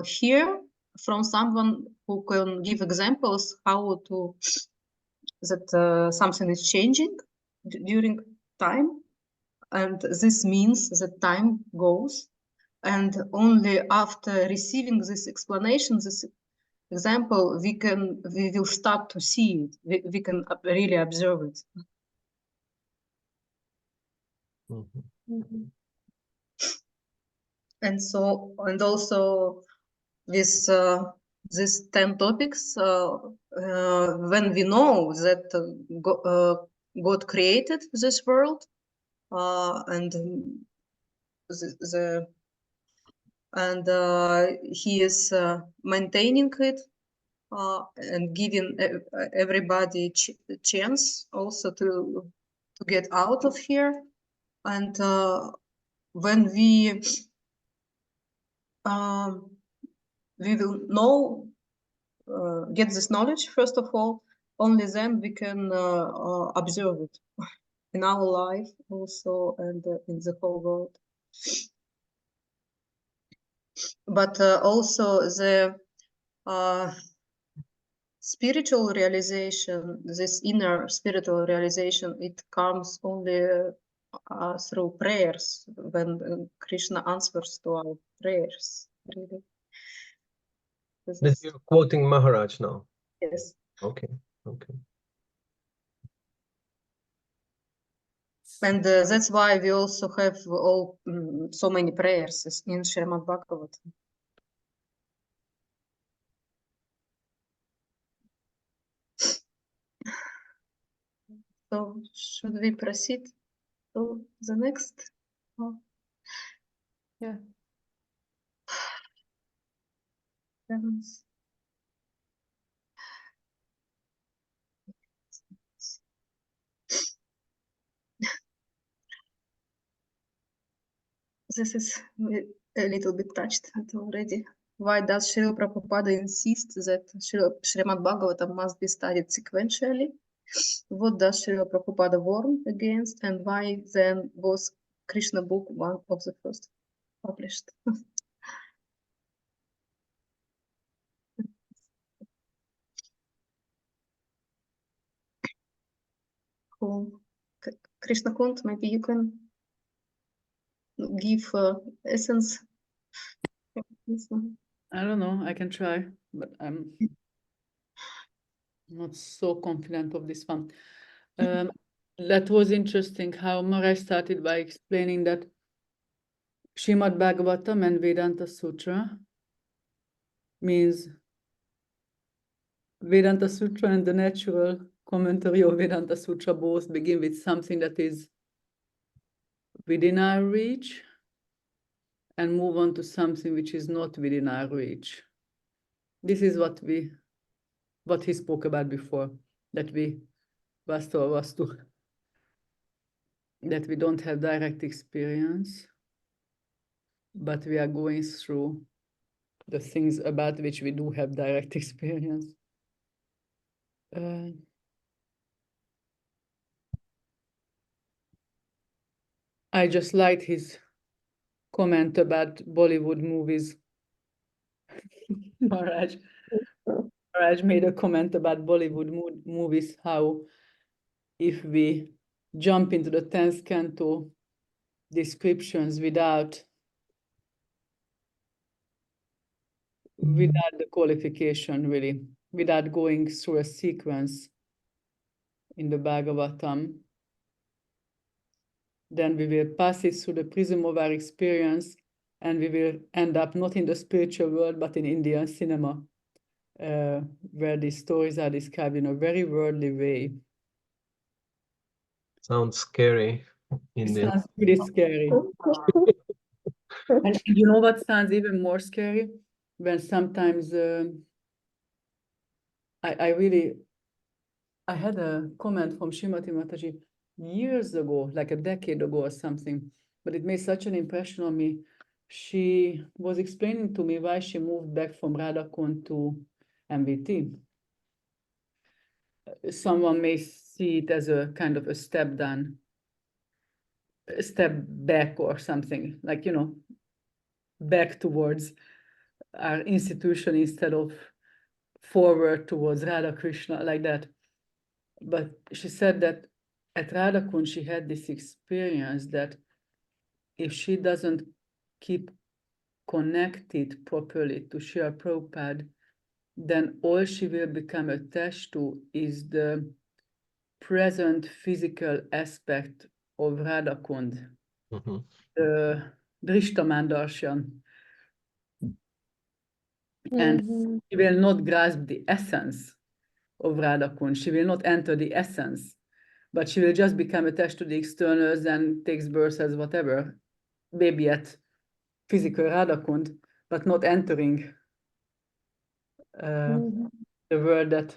hear from someone who can give examples how to that something is changing during time, and this means that time goes. And only after receiving this explanation, this example, we will start to see it. We can really observe it. And so, and also with these 10 topics, when we know that God created this world, and he is maintaining it, and giving everybody chance also to get out of here. And when we will know, get this knowledge, first of all, only then we can observe it in our life also and in the whole world. But also the spiritual realization, this inner spiritual realization, it comes only through prayers, when Krishna answers to our prayers. Really. You're quoting Maharaj now. Yes. Okay. And that's why we also have all so many prayers in Srimad Bhagavatam. So should we proceed to the next? Oh. Yeah. This is a little bit touched already. Why does Srila Prabhupada insist that Srimad Bhagavatam must be studied sequentially? What does Srila Prabhupada warn against, and why then was Krishna book one of the first published? Cool. Krishna Kunt, maybe you can give essence. I don't know, I can try, but I'm not so confident of this one. That was interesting how Maharaj started by explaining that Srimad Bhagavatam and Vedanta Sutra means Vedanta Sutra and the natural commentary of Vedanta Sutra both begin with something that is within our reach and move on to something which is not within our reach. This is what he spoke about before, that we Vastava Vastu, that we don't have direct experience, but we are going through the things about which we do have direct experience. I just liked his comment about Bollywood movies. Maharaj made a comment about Bollywood movies, how if we jump into the 10th canto descriptions without the qualification, really, without going through a sequence in the Bhagavatam, then we will pass it through the prism of our experience, and we will end up not in the spiritual world, but in Indian cinema, where these stories are described in a very worldly way. Sounds scary. It sounds pretty scary. And you know what sounds even more scary? When sometimes I had a comment from Srimati Mataji years ago, like a decade ago or something, but it made such an impression on me. She was explaining to me why she moved back from Radhakund to MVT. Someone may see it as a kind of a step down, a step back or something, like, you know, back towards our institution instead of forward towards Radha Krishna, like that. But she said that at Radhakund, she had this experience that if she doesn't keep connected properly to Srila Prabhupada, then all she will become attached to is the present physical aspect of Radhakund, the Drishtaman Darshan. And she will not grasp the essence of Radhakund. She will not enter the essence, but she will just become attached to the externals and takes birth as whatever, maybe at physical Radhakund, but not entering the world that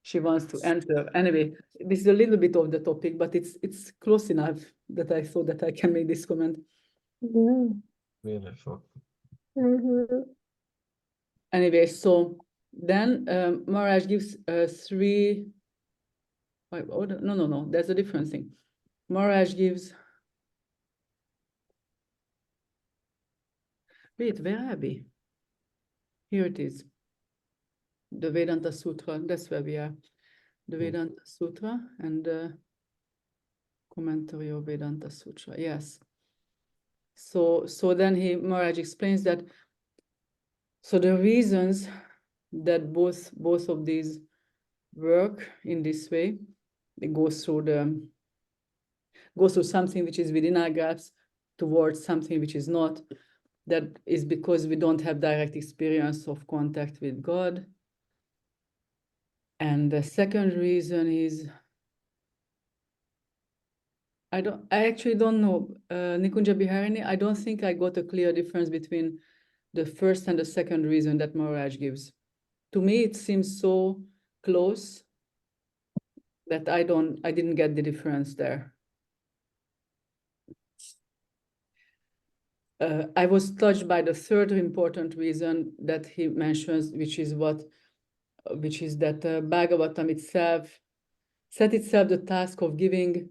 she wants to enter. Anyway, this is a little bit of the topic, but it's close enough that I thought that I can make this comment. Beautiful. Anyway, so then Maharaj gives three. No, there's a different thing. Maharaj gives. Wait, where are we? Here it is. The Vedanta Sutra, that's where we are. The Vedanta Sutra and the commentary of Vedanta Sutra, yes. So then Maharaj explains that, so the reasons that both of these work in this way, they go through something which is within our grasp towards something which is not. That is because we don't have direct experience of contact with God. And the second reason is, I actually don't know, Nikunja Biharini, I don't think I got a clear difference between the first and the second reason that Maharaj gives. To me, it seems so close that I didn't get the difference there. I was touched by the third important reason that he mentions, which is that Bhagavatam itself set itself the task of giving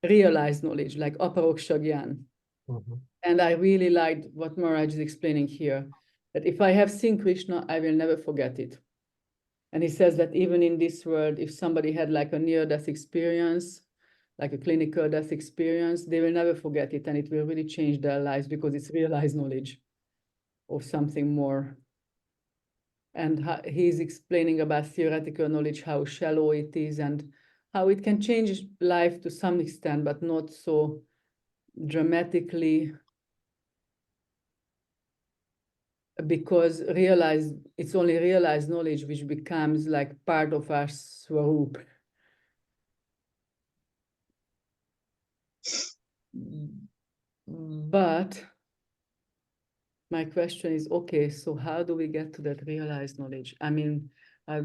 realized knowledge, like aparoksha gyan. And I really liked what Maharaj is explaining here, that if I have seen Krishna, I will never forget it. And he says that even in this world, if somebody had like a near-death experience, like a clinical death experience, they will never forget it, and it will really change their lives because it's realized knowledge of something more. And he's explaining about theoretical knowledge, how shallow it is and how it can change life to some extent, but not so dramatically, because it's only realized knowledge which becomes like part of our swarup. But my question is, okay, so how do we get to that realized knowledge? I mean,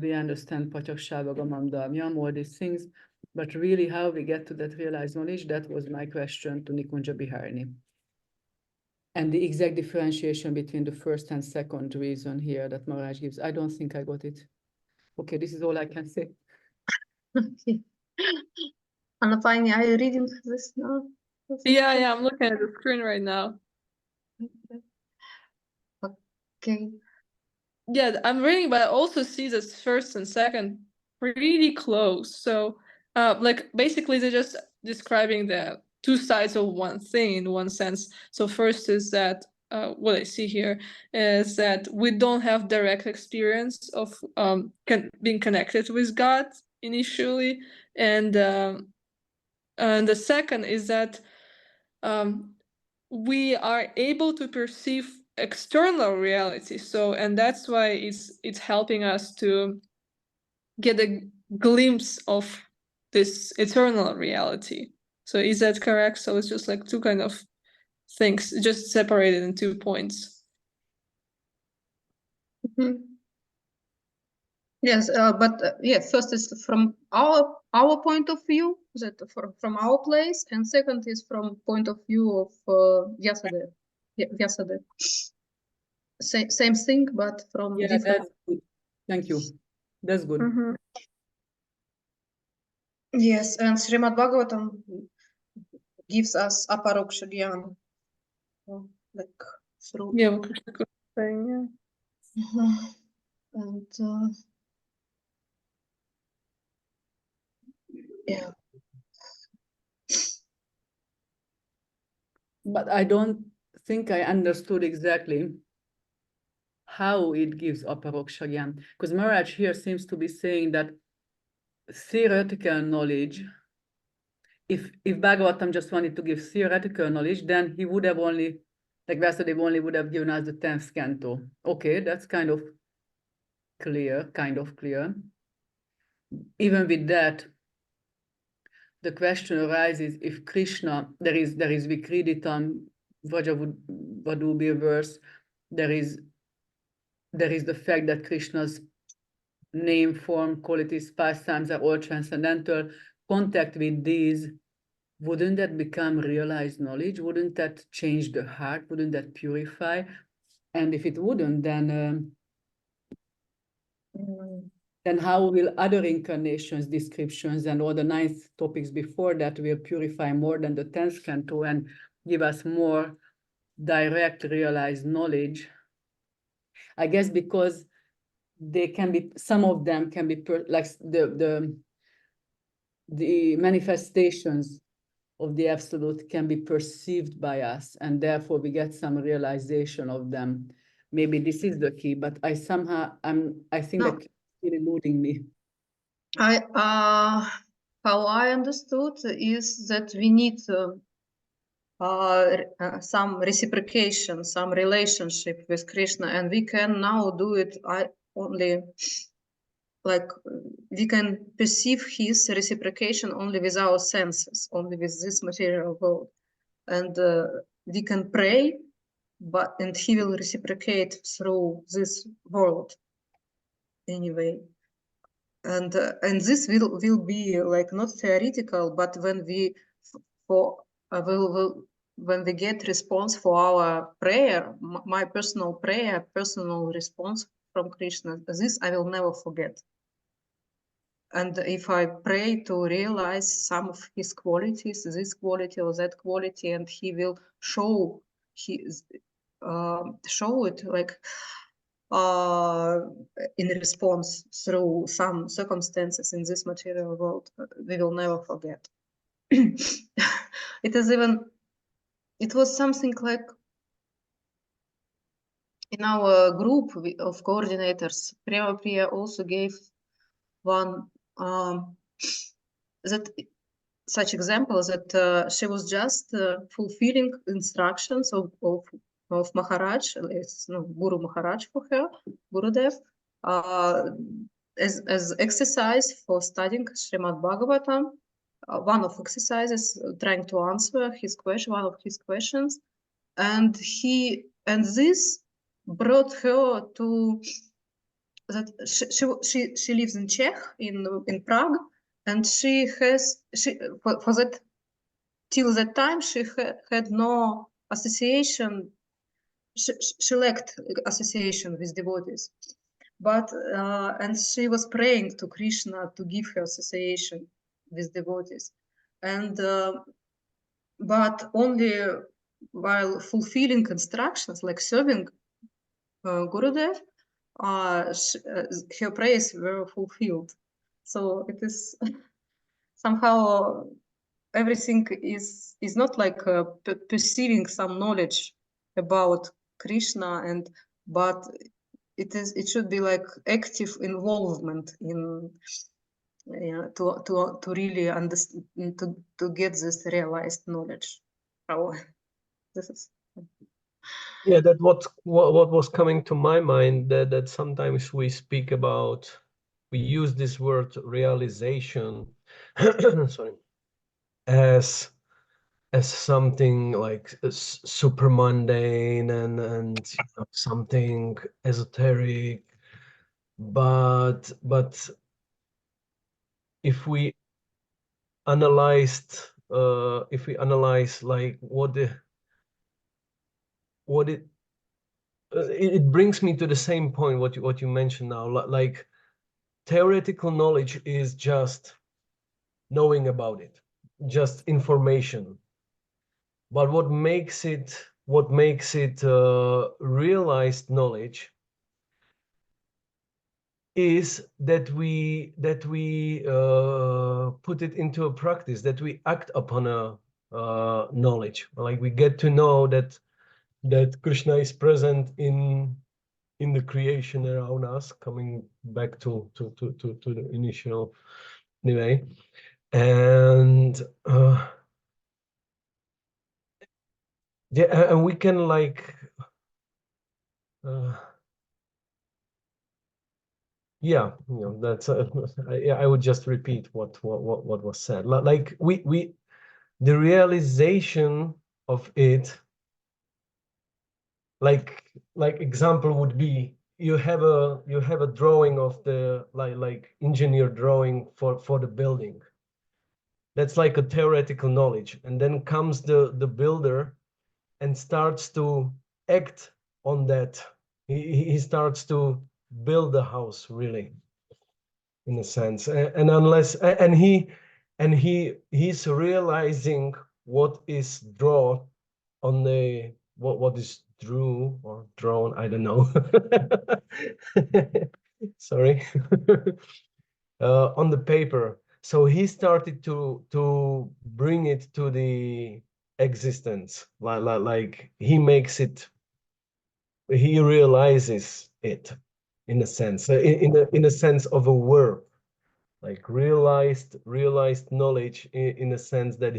we understand Patyaksáva, Gamamdamyam, all these things, but really how we get to that realized knowledge, that was my question to Nikunja Biharni. And the exact differentiation between the first and second reason here that Maharaj gives, I don't think I got it. Okay, this is all I can say. Okay. Anapani, are you reading this now? Yeah, I'm looking at the screen right now. Okay. Yeah, I'm reading, but I also see this first and second pretty close. So, like basically they're just describing the two sides of one thing in one sense. So first is that what I see here is that we don't have direct experience of being connected with God initially, and the second is that we are able to perceive external reality. So, and that's why it's helping us to get a glimpse of this eternal reality. So is that correct? So it's just like two kind of things, just separated in 2 points. Mm-hmm. Yes, but yeah, first is from our point of view, that from our place, and second is from point of view of Vyasadeva. Vyasadeva. Same thing, but from different. That's good. Thank you. That's good. Mm-hmm. Yes, and Srimad Bhagavatam gives us aparoksha jnana, like through. Yeah, Krishna was saying, yeah. And yeah. But I don't think I understood exactly how it gives aparoksha jnana, because Maharaj here seems to be saying that theoretical knowledge, if Bhagavatam just wanted to give theoretical knowledge, then he would have only, like Vyasadeva only would have given us the 10th canto. Okay, that's kind of clear. Even with that, the question arises if Krishna, there is Vikriditam, Vajavadu verse, there is the fact that Krishna's name, form, qualities, pastimes are all transcendental. Contact with these, wouldn't that become realized knowledge? Wouldn't that change the heart? Wouldn't that purify? And if it wouldn't, then how will other incarnations, descriptions, and all the 9 topics before that will purify more than the 10th canto and give us more direct realized knowledge? I guess because they can be, some of them can be like the manifestations of the absolute can be perceived by us, and therefore we get some realization of them. Maybe this is the key, but I think that it's eluding me. How I understood is that we need some reciprocation, some relationship with Krishna, and we can now do it only, like we can perceive his reciprocation only with our senses, only with this material world, and we can pray, and he will reciprocate through this world anyway. And this will be like not theoretical, but when we when we get response for our prayer, my personal prayer, personal response from Krishna, this I will never forget. And if I pray to realize some of his qualities, this quality or that quality, and he will show it like in response through some circumstances in this material world, we will never forget. It was something like in our group of coordinators, Prema Priya also gave one such example that she was just fulfilling instructions of Maharaj, Guru Maharaj for her, Gurudev, as exercise for studying Srimad Bhagavatam. One of exercises trying to answer his question, one of his questions, and he and this brought her to that she lives in Czech in Prague, and she for that till that time she had no association. She lacked association with devotees, but and she was praying to Krishna to give her association with devotees, and but only while fulfilling instructions like serving Gurudev, her prayers were fulfilled. So it is somehow everything is not like perceiving some knowledge about Krishna, but it should be like active involvement in to really understand, to get this realized knowledge. How this is. Yeah, that what was coming to my mind, that sometimes we speak about, we use this word realization sorry, as something like super mundane and something esoteric, but if we analyze like it brings me to the same point what you mentioned now, like theoretical knowledge is just knowing about it, just information. But what makes it realized knowledge is that we put it into a practice, that we act upon a knowledge. Like we get to know that Krishna is present in the creation around us, coming back to the initial anyway, and yeah, and we can like yeah, you know, that's I would just repeat what was said. Like we the realization of it, like example would be, you have a drawing of the like engineer drawing for the building. That's like a theoretical knowledge, and then comes the builder and starts to act on that. He starts to build the house, really, in a sense, and unless and he's realizing what is drawn on the what is drew or drawn, I don't know. Sorry. On the paper. So he started to bring it to the existence, like he makes it, he realizes it, in a sense, in a sense of a verb, like realized knowledge, in a sense that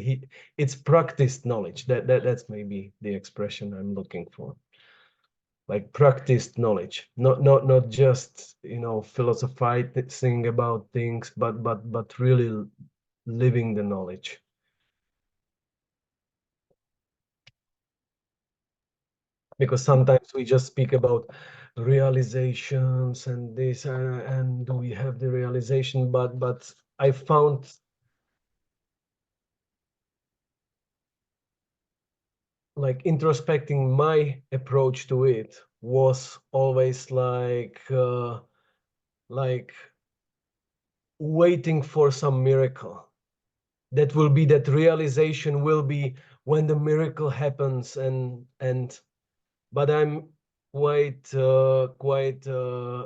it's practiced knowledge. That's maybe the expression I'm looking for. Like practiced knowledge, not just, you know, philosophizing about things, but really living the knowledge. Because sometimes we just speak about realizations and this, and do we have the realization, but I found like introspecting my approach to it was always like waiting for some miracle. That will be, that realization will be when the miracle happens, and but I'm quite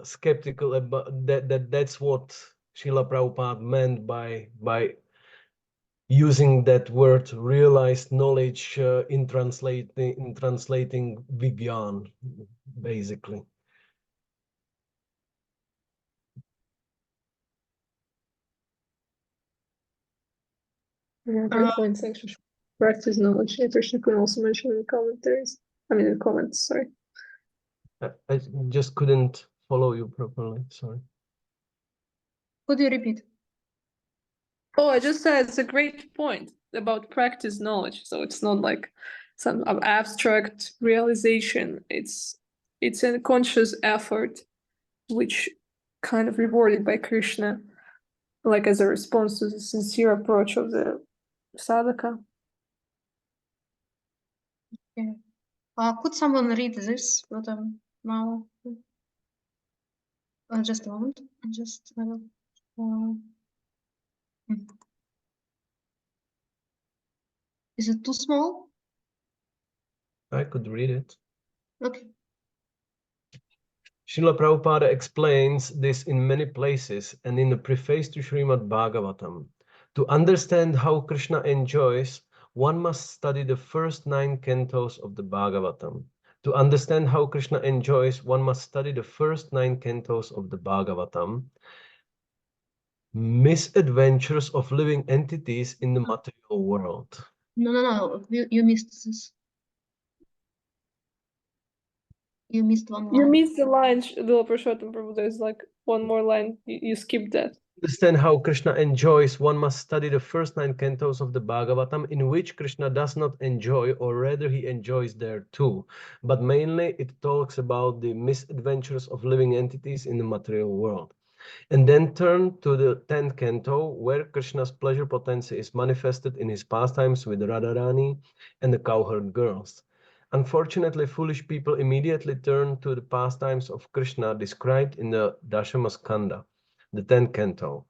skeptical about that's what Srila Prabhupada meant by using that word realized knowledge in translating Vigyan, basically. Yeah, great points, actually. Practice knowledge. Yeah, Krishna can also mention in the commentaries. I mean, in the comments, sorry. I just couldn't follow you properly, sorry. Could you repeat? Oh, I just said it's a great point about practice knowledge. So it's not like some abstract realization. It's a conscious effort, which kind of rewarded by Krishna, like as a response to the sincere approach of the sadhaka. Yeah. Could someone read this? What now? Just a moment. Just is it too small? I could read it. Okay. Srila Prabhupada explains this in many places and in the preface to Srimad Bhagavatam. To understand how Krishna enjoys, one must study the first 9 cantos of the Bhagavatam. To understand how Krishna enjoys, one must study the first 9 cantos of the Bhagavatam. Misadventures of living entities in the material world. No. You missed this. You missed one line. You missed the line, Vila Purushottam Prabhu. There's like one more line. You skipped that. To understand how Krishna enjoys, one must study the first 9 cantos of the Bhagavatam, in which Krishna does not enjoy, or rather he enjoys there too. But mainly it talks about the misadventures of living entities in the material world. And then turn to the 10th canto, where Krishna's pleasure potency is manifested in his pastimes with Radharani and the cowherd girls. Unfortunately, foolish people immediately turn to the pastimes of Krishna described in the Dashama Skanda, the 10th canto.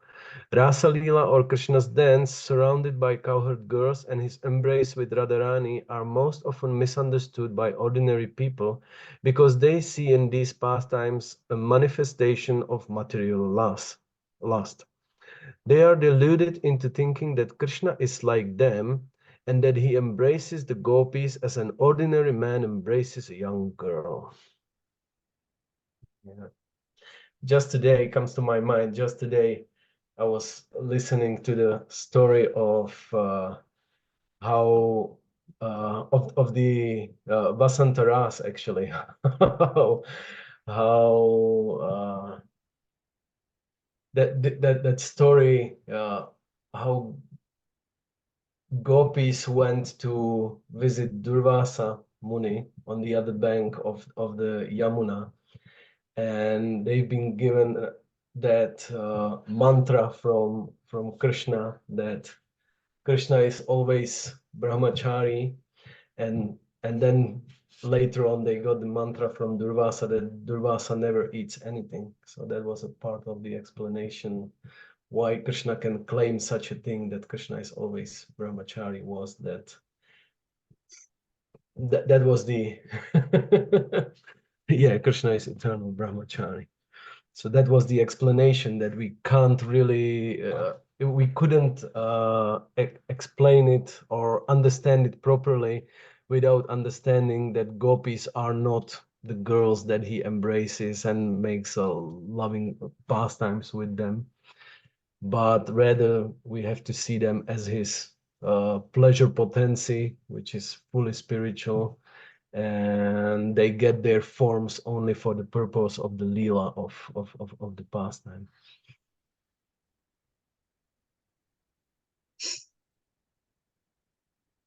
Rasa Leela, or Krishna's dance, surrounded by cowherd girls, and his embrace with Radharani are most often misunderstood by ordinary people because they see in these pastimes a manifestation of material lust. They are deluded into thinking that Krishna is like them and that he embraces the gopis as an ordinary man embraces a young girl. Yeah. Just today comes to my mind, just today I was listening to the story of how of the Vasanta Ras, actually, how that story, how gopis went to visit Durvasa Muni on the other bank of the Yamuna, and they've been given that mantra from Krishna, that Krishna is always brahmachari, and then later on they got the mantra from Durvasa that Durvasa never eats anything. So that was a part of the explanation why Krishna can claim such a thing, that Krishna is always brahmachari, was that was the yeah, Krishna is eternal brahmachari. So that was the explanation, that we can't really we couldn't explain it or understand it properly without understanding that gopis are not the girls that he embraces and makes a loving pastimes with them, but rather we have to see them as his pleasure potency, which is fully spiritual, and they get their forms only for the purpose of the lila of the pastime.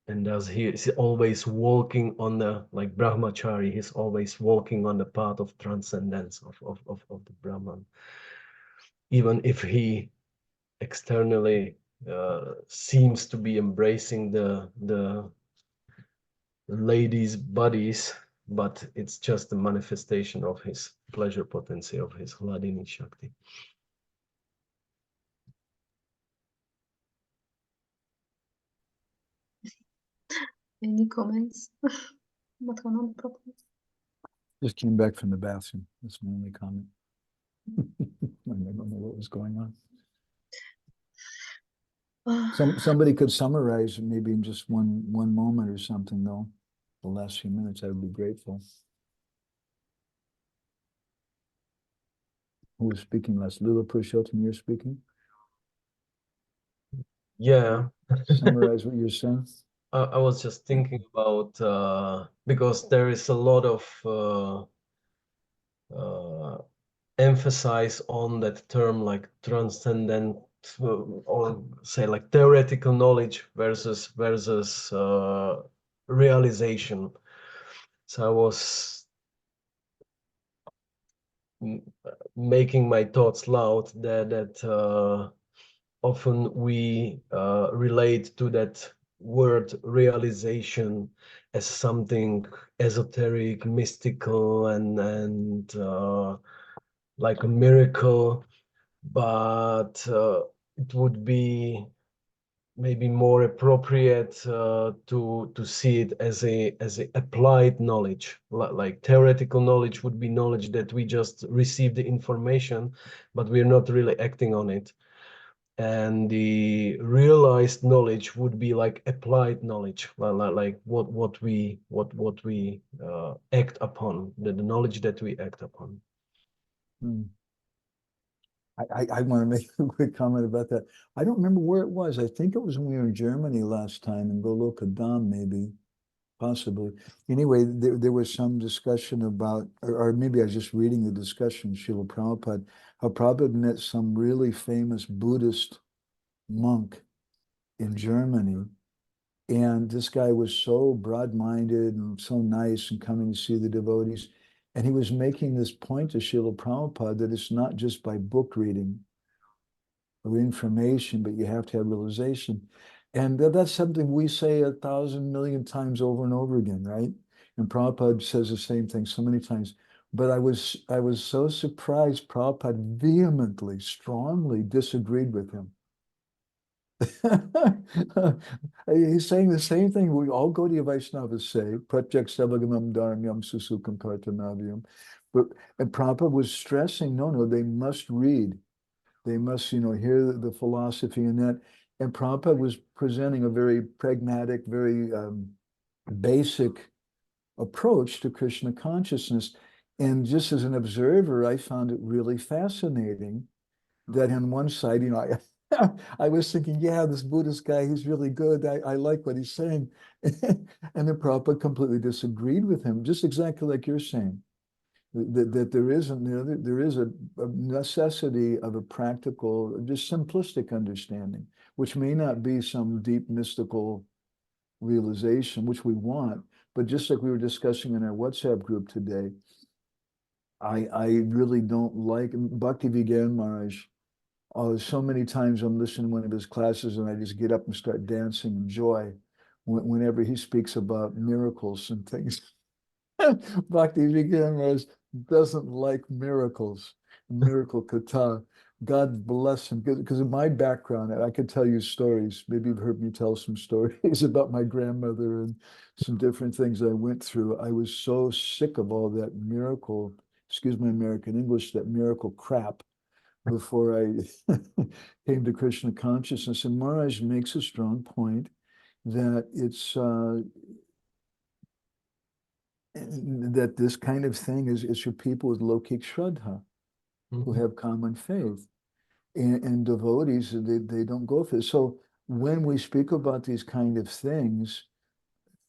And thus he is always walking on the, like brahmachari, he's always walking on the path of transcendence of the Brahman. Even if he externally seems to be embracing the ladies' bodies, but it's just the manifestation of his pleasure potency, of his Hladini Shakti. Any comments? Just came back from the bathroom. That's my only comment. I don't know what was going on. Somebody could summarize maybe in just one moment or something, though. The last few minutes, I would be grateful. Who was speaking last? Lila Purushottam, you're speaking? Yeah. Summarize what you're saying. I was just thinking about because there is a lot of emphasis on that term, like transcendent, or say like theoretical knowledge versus realization. So I was making my thoughts loud that often we relate to that word realization as something esoteric, mystical, and like a miracle, but it would be maybe more appropriate to see it as a applied knowledge. Like theoretical knowledge would be knowledge that we just receive the information, but we're not really acting on it. And the realized knowledge would be like applied knowledge, like what we act upon, the knowledge that we act upon. I want to make a quick comment about that. I don't remember where it was. I think it was when we were in Germany last time, in Golokadam, maybe, possibly. Anyway, there was some discussion about, or maybe I was just reading the discussion, Srila Prabhupada, how Prabhupada met some really famous Buddhist monk in Germany. And this guy was so broad-minded and so nice and coming to see the devotees. And he was making this point to Srila Prabhupada that it's not just by book reading or information, but you have to have realization. And that's something we say 1,000 million times over and over again, right? And Prabhupada says the same thing so many times. But I was so surprised Prabhupada vehemently, strongly disagreed with him. He's saying the same thing we all Gaudiya Vaishnavas say, Pratyek Savagamam Dharmyam Susukam Kartanavyam. But and Prabhupada was stressing, no, they must read. They must, hear the philosophy in that. And Prabhupada was presenting a very pragmatic, very basic approach to Krishna consciousness. And just as an observer, I found it really fascinating that on one side, I was thinking, yeah, this Buddhist guy, he's really good. I like what he's saying. And then Prabhupada completely disagreed with him, just exactly like you're saying. That there is a necessity of a practical, just simplistic understanding, which may not be some deep mystical realization, which we want, but just like we were discussing in our WhatsApp group today, I really don't like Bhakti Vigyan Maharaj. So many times I'm listening to one of his classes and I just get up and start dancing in joy whenever he speaks about miracles and things. Bhakti Vigyan Maharaj doesn't like miracles, miracle kata. God bless him. Because of my background, I could tell you stories. Maybe you've heard me tell some stories about my grandmother and some different things I went through. I was so sick of all that miracle, excuse my American English, that miracle crap before I came to Krishna consciousness. And Maharaj makes a strong point that it's that this kind of thing is for people with lokik shraddha, who have common faith, and devotees, they don't go for it. So when we speak about these kind of things,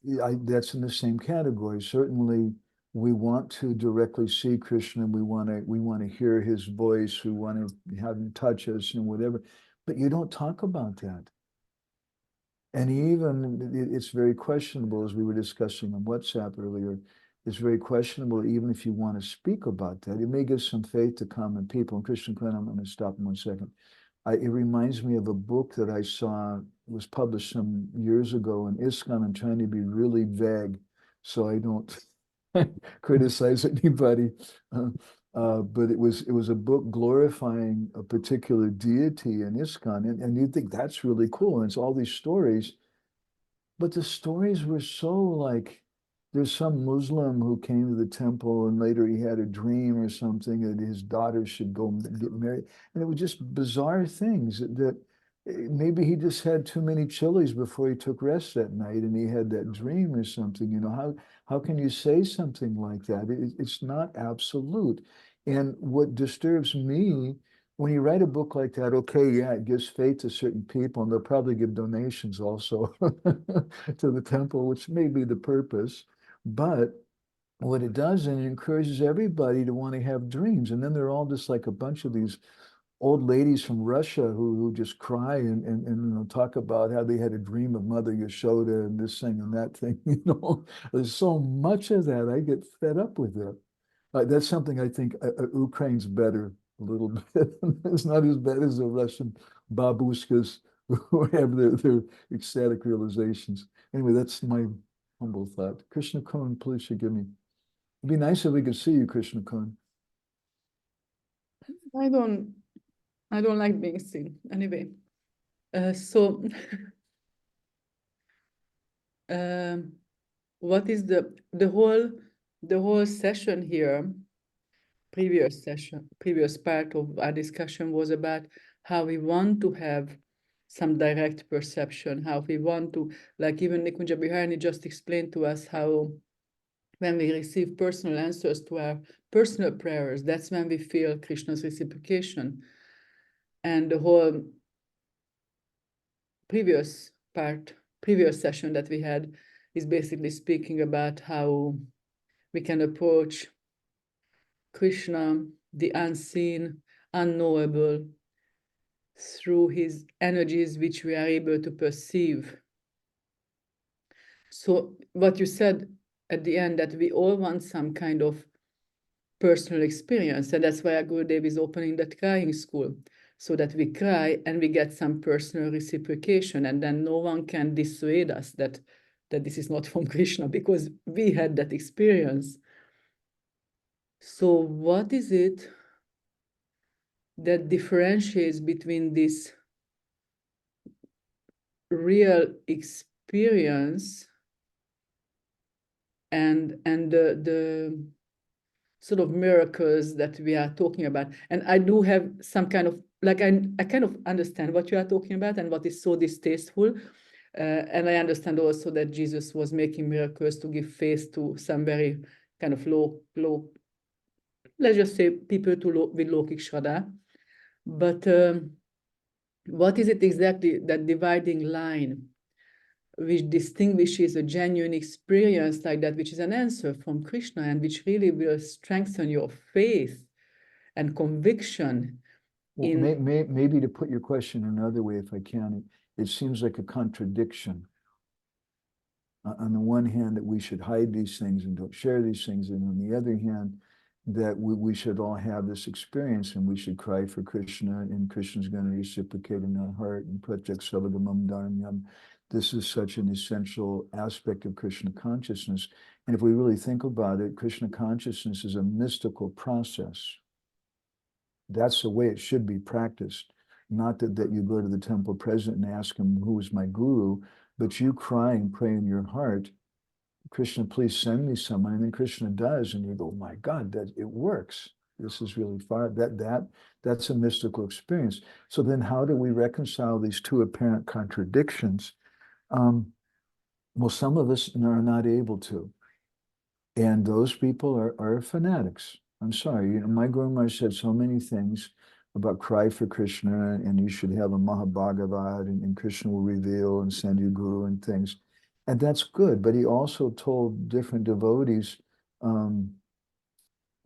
that's in the same category. Certainly, we want to directly see Krishna. We want to hear his voice. We want to have him touch us and whatever. But you don't talk about that. And even it's very questionable, as we were discussing on WhatsApp earlier. It's very questionable, even if you want to speak about that. It may give some faith to common people. And Krishna Glenn, I'm going to stop in 1 second. It reminds me of a book that I saw was published some years ago in ISKCON. I'm trying to be really vague so I don't criticize anybody. But it was a book glorifying a particular deity in ISKCON. And you think that's really cool. And it's all these stories. But the stories were so like, there's some Muslim who came to the temple and later he had a dream or something that his daughter should go and get married. And it was just bizarre things that maybe he just had too many chilies before he took rest that night and he had that dream or something. How can you say something like that? It's not absolute. And what disturbs me, when you write a book like that, okay, yeah, it gives faith to certain people, and they'll probably give donations also to the temple, which may be the purpose. But what it does, and it encourages everybody to want to have dreams. And then they're all just like a bunch of these old ladies from Russia who just cry and you know, talk about how they had a dream of Mother Yashoda and this thing and that thing. You know, there's so much of that. I get fed up with it. That's something I think Ukraine's better a little bit. It's not as bad as the Russian babushkas who have their ecstatic realizations. Anyway, that's my humble thought. Krishna Kun, please forgive me. It'd be nice if we could see you, Krishna Kun. I don't like being seen anyway. So what is the whole session here, previous part of our discussion was about how we want to have some direct perception, how we want to, like even Nikunja Biharni just explained to us how when we receive personal answers to our personal prayers, that's when we feel Krishna's reciprocation. And the whole previous session that we had is basically speaking about how we can approach Krishna, the unseen, unknowable, through his energies which we are able to perceive. So what you said at the end, that we all want some kind of personal experience, and that's why our Gurudev is opening that crying school, so that we cry and we get some personal reciprocation, and then no one can dissuade us that this is not from Krishna, because we had that experience. So what is it that differentiates between this real experience and the sort of miracles that we are talking about? And I do have some kind of, like, I kind of understand what you are talking about and what is so distasteful. And I understand also that Jesus was making miracles to give face to some very kind of low, let's just say people with Lokik Shraddha. But what is it exactly, that dividing line which distinguishes a genuine experience like that, which is an answer from Krishna and which really will strengthen your faith and conviction? Well, maybe to put your question another way, if I can, it seems like a contradiction. On the one hand, that we should hide these things and don't share these things, and on the other hand, that we should all have this experience and we should cry for Krishna, and Krishna's going to reciprocate in our heart, and Pratyek Savagamam Dharmyam. This is such an essential aspect of Krishna consciousness. And if we really think about it, Krishna consciousness is a mystical process. That's the way it should be practiced. Not that you go to the temple president and ask him, who is my guru, but you cry and pray in your heart, Krishna, please send me someone. And then Krishna does, and you go, oh my God, that it works. This is really far. That's a mystical experience. So then how do we reconcile these two apparent contradictions? Well, some of us are not able to. And those people are fanatics. I'm sorry. You know, my Guru Maharaj said so many things about cry for Krishna, and you should have a Mahabhagavat, and Krishna will reveal and send you Guru and things. And that's good. But he also told different devotees, it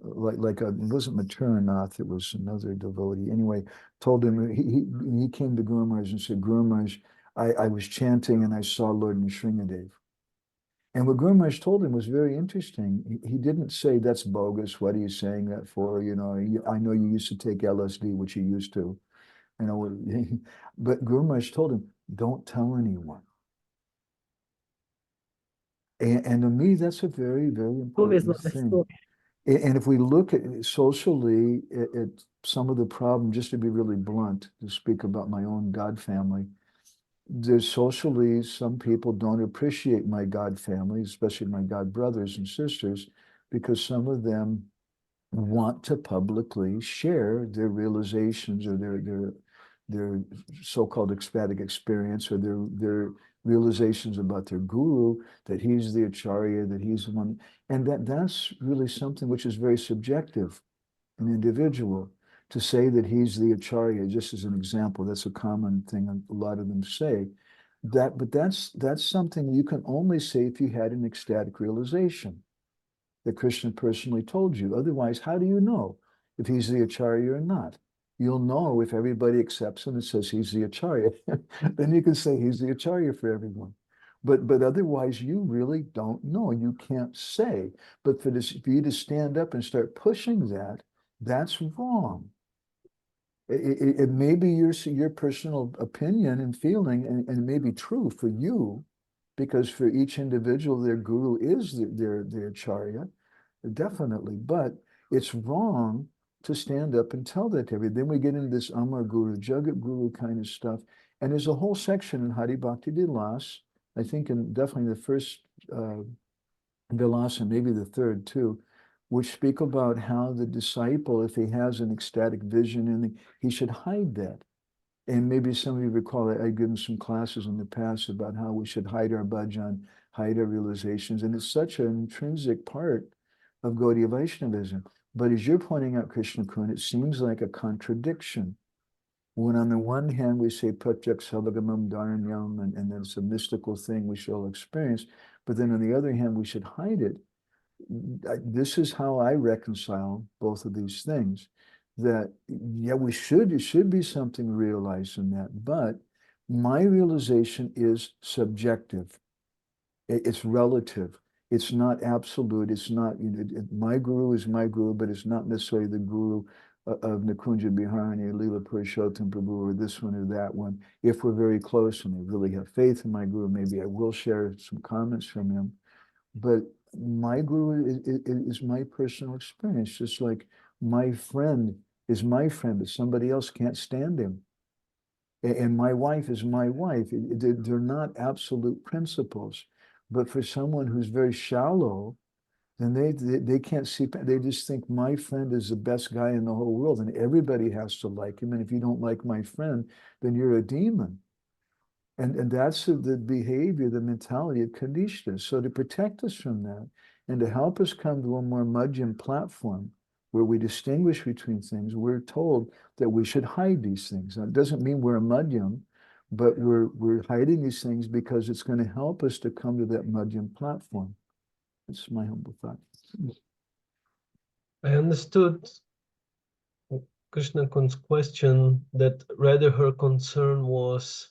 wasn't Maturanath, it was another devotee. Anyway, told him, he came to Guru Maharaj and said, Guru Maharaj, I was chanting and I saw Lord Nrsingadev. And what Guru Maharaj told him was very interesting. He didn't say, that's bogus. What are you saying that for? You know, I know you used to take LSD, which you used to. You know, but Guru Maharaj told him, don't tell anyone. And to me, that's a very, very important thing. And if we look at socially at some of the problem, just to be really blunt, to speak about my own God family, there's socially, some people don't appreciate my God family, especially my God brothers and sisters, because some of them want to publicly share their realizations or their so-called ecstatic experience, or their realizations about their guru, that he's the acharya, that he's the one. And that's really something which is very subjective, an individual. To say that he's the acharya, just as an example, that's a common thing a lot of them say. But that's something you can only say if you had an ecstatic realization that Krishna personally told you. Otherwise, how do you know if he's the acharya or not? You'll know if everybody accepts him and says he's the Acharya. Then you can say he's the Acharya for everyone. But otherwise, you really don't know. You can't say. But for you to stand up and start pushing that, that's wrong. It may be your personal opinion and feeling, and it may be true for you, because for each individual, their guru is their Acharya, definitely. But it's wrong to stand up and tell that to everybody. Then we get into this Amar Guru, Jagat Guru kind of stuff. And there's a whole section in Hari Bhakti Vilas, I think in definitely the first Vilas and maybe the third too, which speak about how the disciple, if he has an ecstatic vision, and he should hide that. And maybe some of you recall that I've given some classes in the past about how we should hide our bhajan, hide our realizations. And it's such an intrinsic part of Gaudiya Vaishnavism. But as you're pointing out, Krishna Kun, it seems like a contradiction. When on the one hand we say Pratyak Savagamam Dharanyam, and it's a mystical thing we shall experience, but then on the other hand we should hide it. This is how I reconcile both of these things. That, yeah, it should be something realized in that, but my realization is subjective. It's relative. It's not absolute. It's not, my guru is my guru, but it's not necessarily the guru of Nikunja Biharani or Leela Purushottam Prabhu or this one or that one. If we're very close and I really have faith in my guru, maybe I will share some comments from him. But my guru is my personal experience, just like my friend is my friend, but somebody else can't stand him. And my wife is my wife. They're not absolute principles. But for someone who's very shallow, then they can't see, they just think my friend is the best guy in the whole world and everybody has to like him. And if you don't like my friend, then you're a demon. And that's the behavior, the mentality of Kanishta. So to protect us from that and to help us come to a more Madhyam platform where we distinguish between things, we're told that we should hide these things. Now, it doesn't mean we're a Madhyam, but we're hiding these things because it's going to help us to come to that Madhyam platform. That's my humble thought. I understood Krishna Kun's question that rather her concern was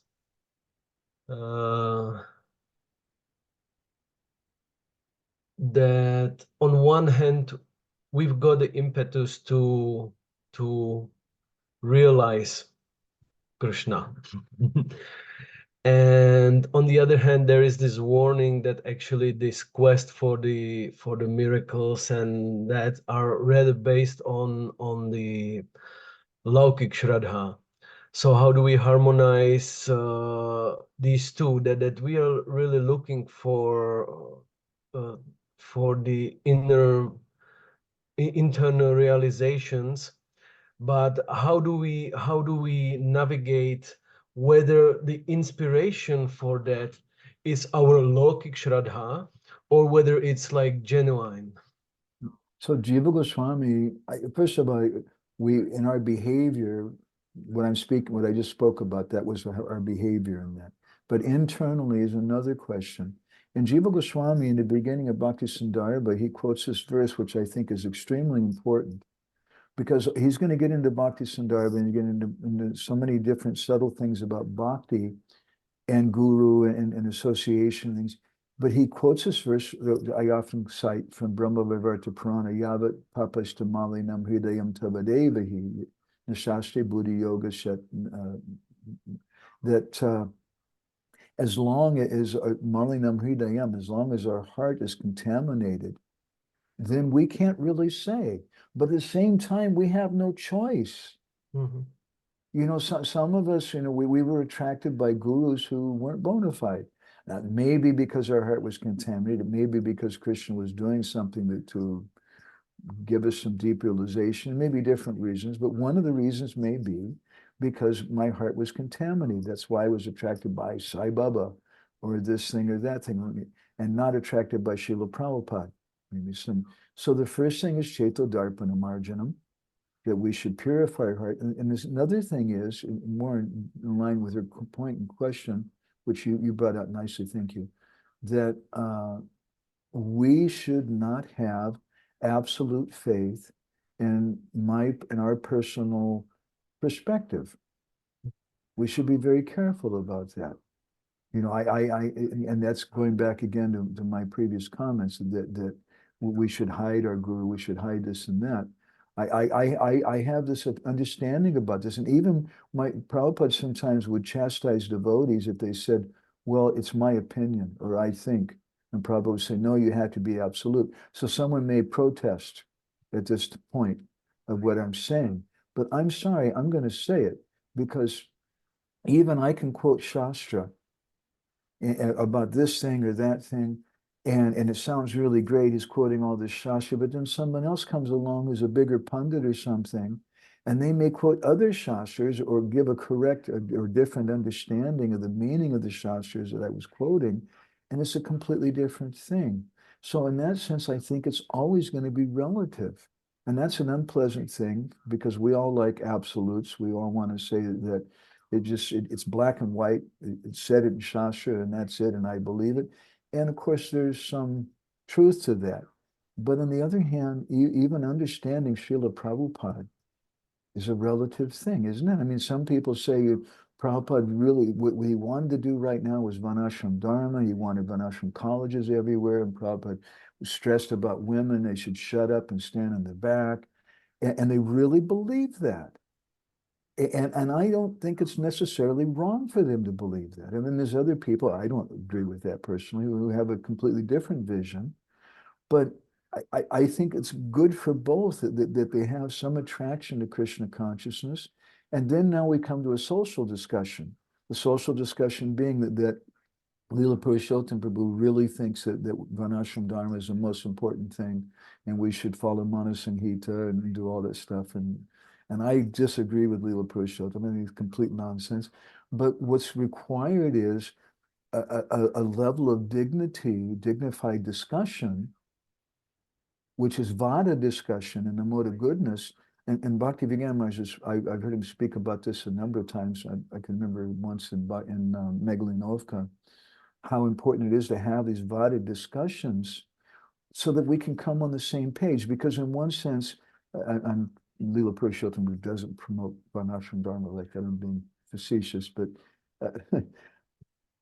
that on one hand we've got the impetus to realize Krishna. And on the other hand, there is this warning that actually this quest for the miracles and that are rather based on the Laukik Shraddha. So how do we harmonize these two? That we are really looking for the internal realizations, but how do we navigate whether the inspiration for that is our Laukik Shraddha or whether it's like genuine? So Jiva Goswami, first of all, we in our behavior, what I just spoke about, that was our behavior in that. But internally is another question. And Jiva Goswami, in the beginning of Bhakti Sandarbha, he quotes this verse, which I think is extremely important, because he's going to get into Bhakti Sandarbha and get into so many different subtle things about Bhakti and Guru and association and things. But he quotes this verse that I often cite from Brahma Vivarta Purana, Yavat Papastamalinam Hridayam Tavadevahi, Nashashte Buddhi Yoga Shet, that as long as Malinam Hridayam, as long as our heart is contaminated, then we can't really say. But at the same time, we have no choice. Mm-hmm. You know, some of us, we were attracted by gurus who weren't bona fide. Now, maybe because our heart was contaminated, maybe because Krishna was doing something to give us some deep realization, maybe different reasons, but one of the reasons may be because my heart was contaminated. That's why I was attracted by Sai Baba or this thing or that thing, and not attracted by Srila Prabhupada. So the first thing is Cheto Darpana Marjanam, that we should purify our heart. And this another thing is, more in line with your point and question, which you brought out nicely, thank you, that we should not have absolute faith in our personal perspective. We should be very careful about that. You know, and that's going back again to my previous comments that we should hide our guru, we should hide this and that. I have this understanding about this, and even my Prabhupada sometimes would chastise devotees if they said, well, it's my opinion, or I think, and Prabhupada would say, no, you have to be absolute. So someone may protest at this point of what I'm saying, but I'm sorry, I'm going to say it, because even I can quote Shastra about this thing or that thing, and it sounds really great, he's quoting all this Shastra, but then someone else comes along who's a bigger pundit or something, and they may quote other Shastras or give a correct or different understanding of the meaning of the Shastras that I was quoting, and it's a completely different thing. So in that sense, I think it's always going to be relative. And that's an unpleasant thing, because we all like absolutes. We all want to say that it's black and white. It's said it in Shastra and that's it, and I believe it. And of course, there's some truth to that. But on the other hand, even understanding Srila Prabhupada is a relative thing, isn't it? I mean, some people say Prabhupada really, what he wanted to do right now was Varnashram Dharma. He wanted Varnashram colleges everywhere, and Prabhupada was stressed about women. They should shut up and stand in the back. And they really believe that. And I don't think it's necessarily wrong for them to believe that. I mean, there's other people, I don't agree with that personally, who have a completely different vision. But I think it's good for both that they have some attraction to Krishna consciousness. And then now we come to a social discussion. The social discussion being that Leela Purushottam Prabhu really thinks that Varnashram Dharma is the most important thing, and we should follow Manasanghita and do all that stuff. And I disagree with Leela Purushottam. I think it's complete nonsense. But what's required is a level of dignity, dignified discussion, which is Vada discussion in the mode of goodness. And Bhaktivedanta Maharaj, I've heard him speak about this a number of times. I can remember once in Megalinovka, how important it is to have these Vada discussions so that we can come on the same page. Because in one sense, I'm Leela Purushottam, who doesn't promote Varnashram Dharma like that, I'm being facetious, but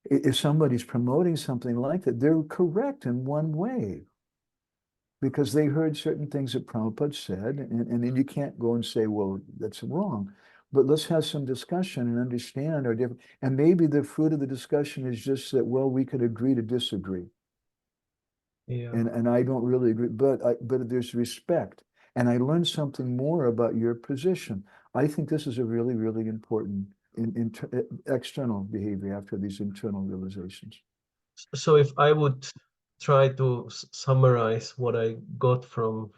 if somebody's promoting something like that, they're correct in one way, because they heard certain things that Prabhupada said, and then you can't go and say, well, that's wrong. But let's have some discussion and understand our different, and maybe the fruit of the discussion is just that, well, we could agree to disagree. Yeah. And I don't really agree, but there's respect. And I learned something more about your position. I think this is a really, really important external behavior after these internal realizations. So if I would try to summarize what I got from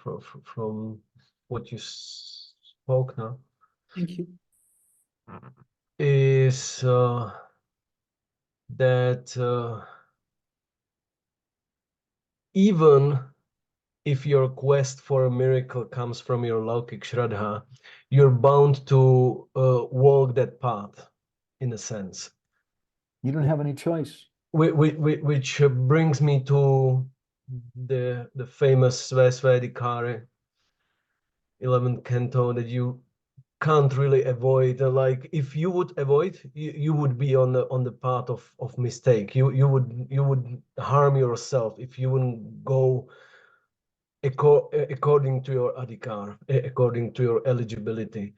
what you spoke now. Thank you. Is that even if your quest for a miracle comes from your Laukik Shraddha, you're bound to walk that path, in a sense. You don't have any choice. Which brings me to the famous Svesvedikare 11th canto, that you can't really avoid. Like, if you would avoid, you would be on the path of mistake. You would harm yourself if you wouldn't go according to your adhikar, according to your eligibility.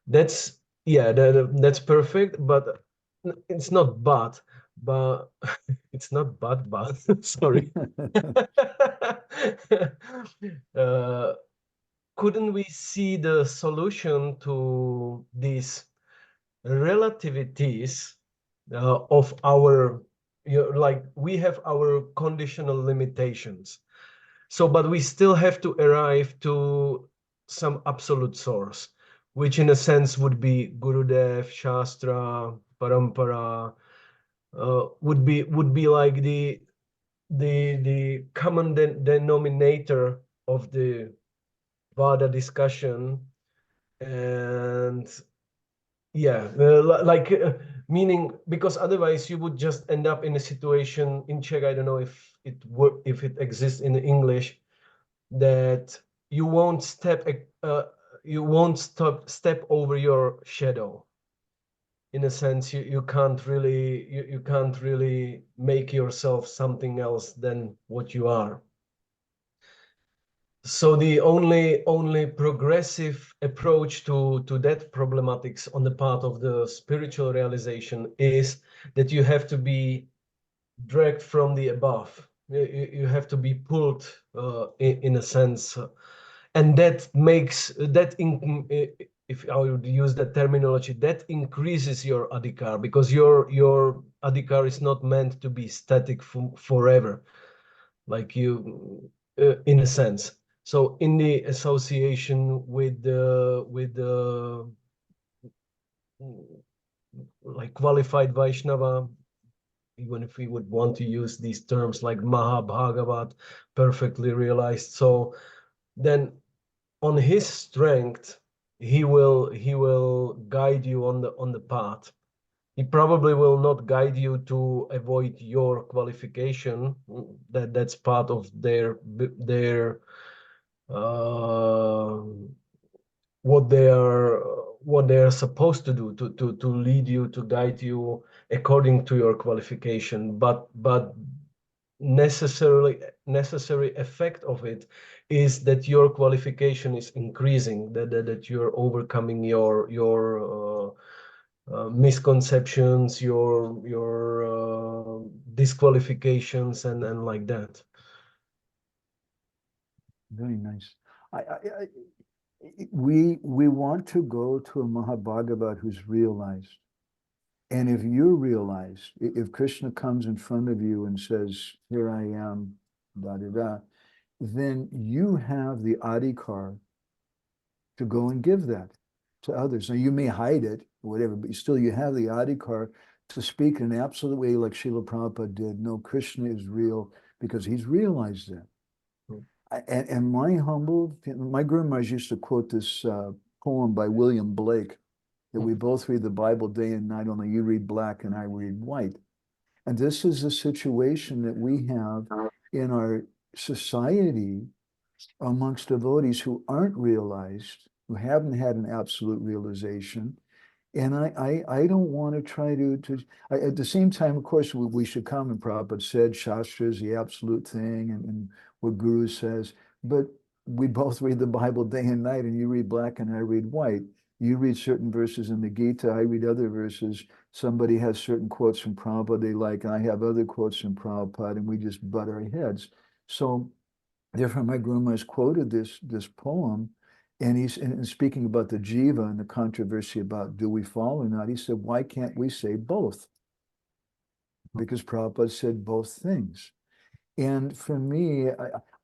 That's, yeah, that's perfect, but it's not but it's not but sorry. Couldn't we see the solution to these relativities of our, like, we have our conditional limitations, so but we still have to arrive to some absolute source, which in a sense would be Gurudev, Shastra, Parampara, would be like the common denominator of the Vada discussion. And yeah, meaning, because otherwise you would just end up in a situation in Czech, I don't know if it exists in English, that you won't step you won't step over your shadow. In a sense, you can't really make yourself something else than what you are. So the only progressive approach to that problematics on the part of the spiritual realization is that you have to be dragged from the above. You have to be pulled in a sense, and that makes that if I would use that terminology, that increases your adhikar, because your adhikar is not meant to be static forever, like you in a sense. So in the association with the like qualified Vaishnava, even if we would want to use these terms like Mahabhagavat, perfectly realized, so then on his strength, he will guide you on the path. He probably will not guide you to avoid your qualification. That's part of their what they are supposed to do, to lead you, to guide you according to your qualification. But necessary effect of it is that your qualification is increasing, that you're overcoming your misconceptions, your disqualifications, and like that. Very nice. We want to go to a Mahabhagavat who's realized. And if you're realized, if Krishna comes in front of you and says, here I am, da-da-da, then you have the adhikar to go and give that to others. Now, you may hide it, or whatever, but still you have the adhikar to speak in an absolute way like Srila Prabhupada did. No, Krishna is real, because he's realized that. And my Guru Maharaj used to quote this poem by William Blake, that we both read the Bible day and night, only you read black and I read white. And this is a situation that we have in our society amongst devotees who aren't realized, who haven't had an absolute realization. And I don't want to try to at the same time, of course, we should come, and Prabhupada said Shastra is the absolute thing, and what Guru says, but we both read the Bible day and night, and you read black and I read white. You read certain verses in the Gita, I read other verses. Somebody has certain quotes from Prabhupada they like, and I have other quotes from Prabhupada, and we just butt our heads. So therefore, my Guru Maharaj quoted this poem, and he's speaking about the jiva and the controversy about do we fall or not. He said, why can't we say both? Because Prabhupada said both things. And for me,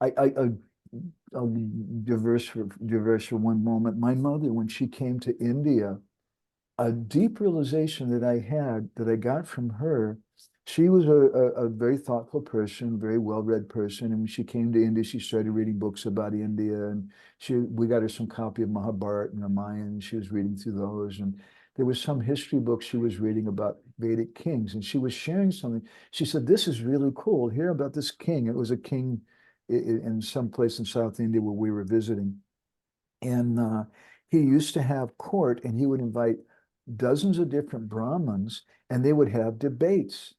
I'll diverse for one moment. My mother, when she came to India, a deep realization that I got from her, she was a very thoughtful person, very well-read person. And when she came to India, she started reading books about India, and we got her some copy of Mahabharata and Ramayana, and she was reading through those. And there was some history book she was reading about Vedic kings, and she was sharing something. She said, this is really cool. Hear about this king. It was a king in some place in South India where we were visiting. And he used to have court, and he would invite dozens of different Brahmins, and they would have debates.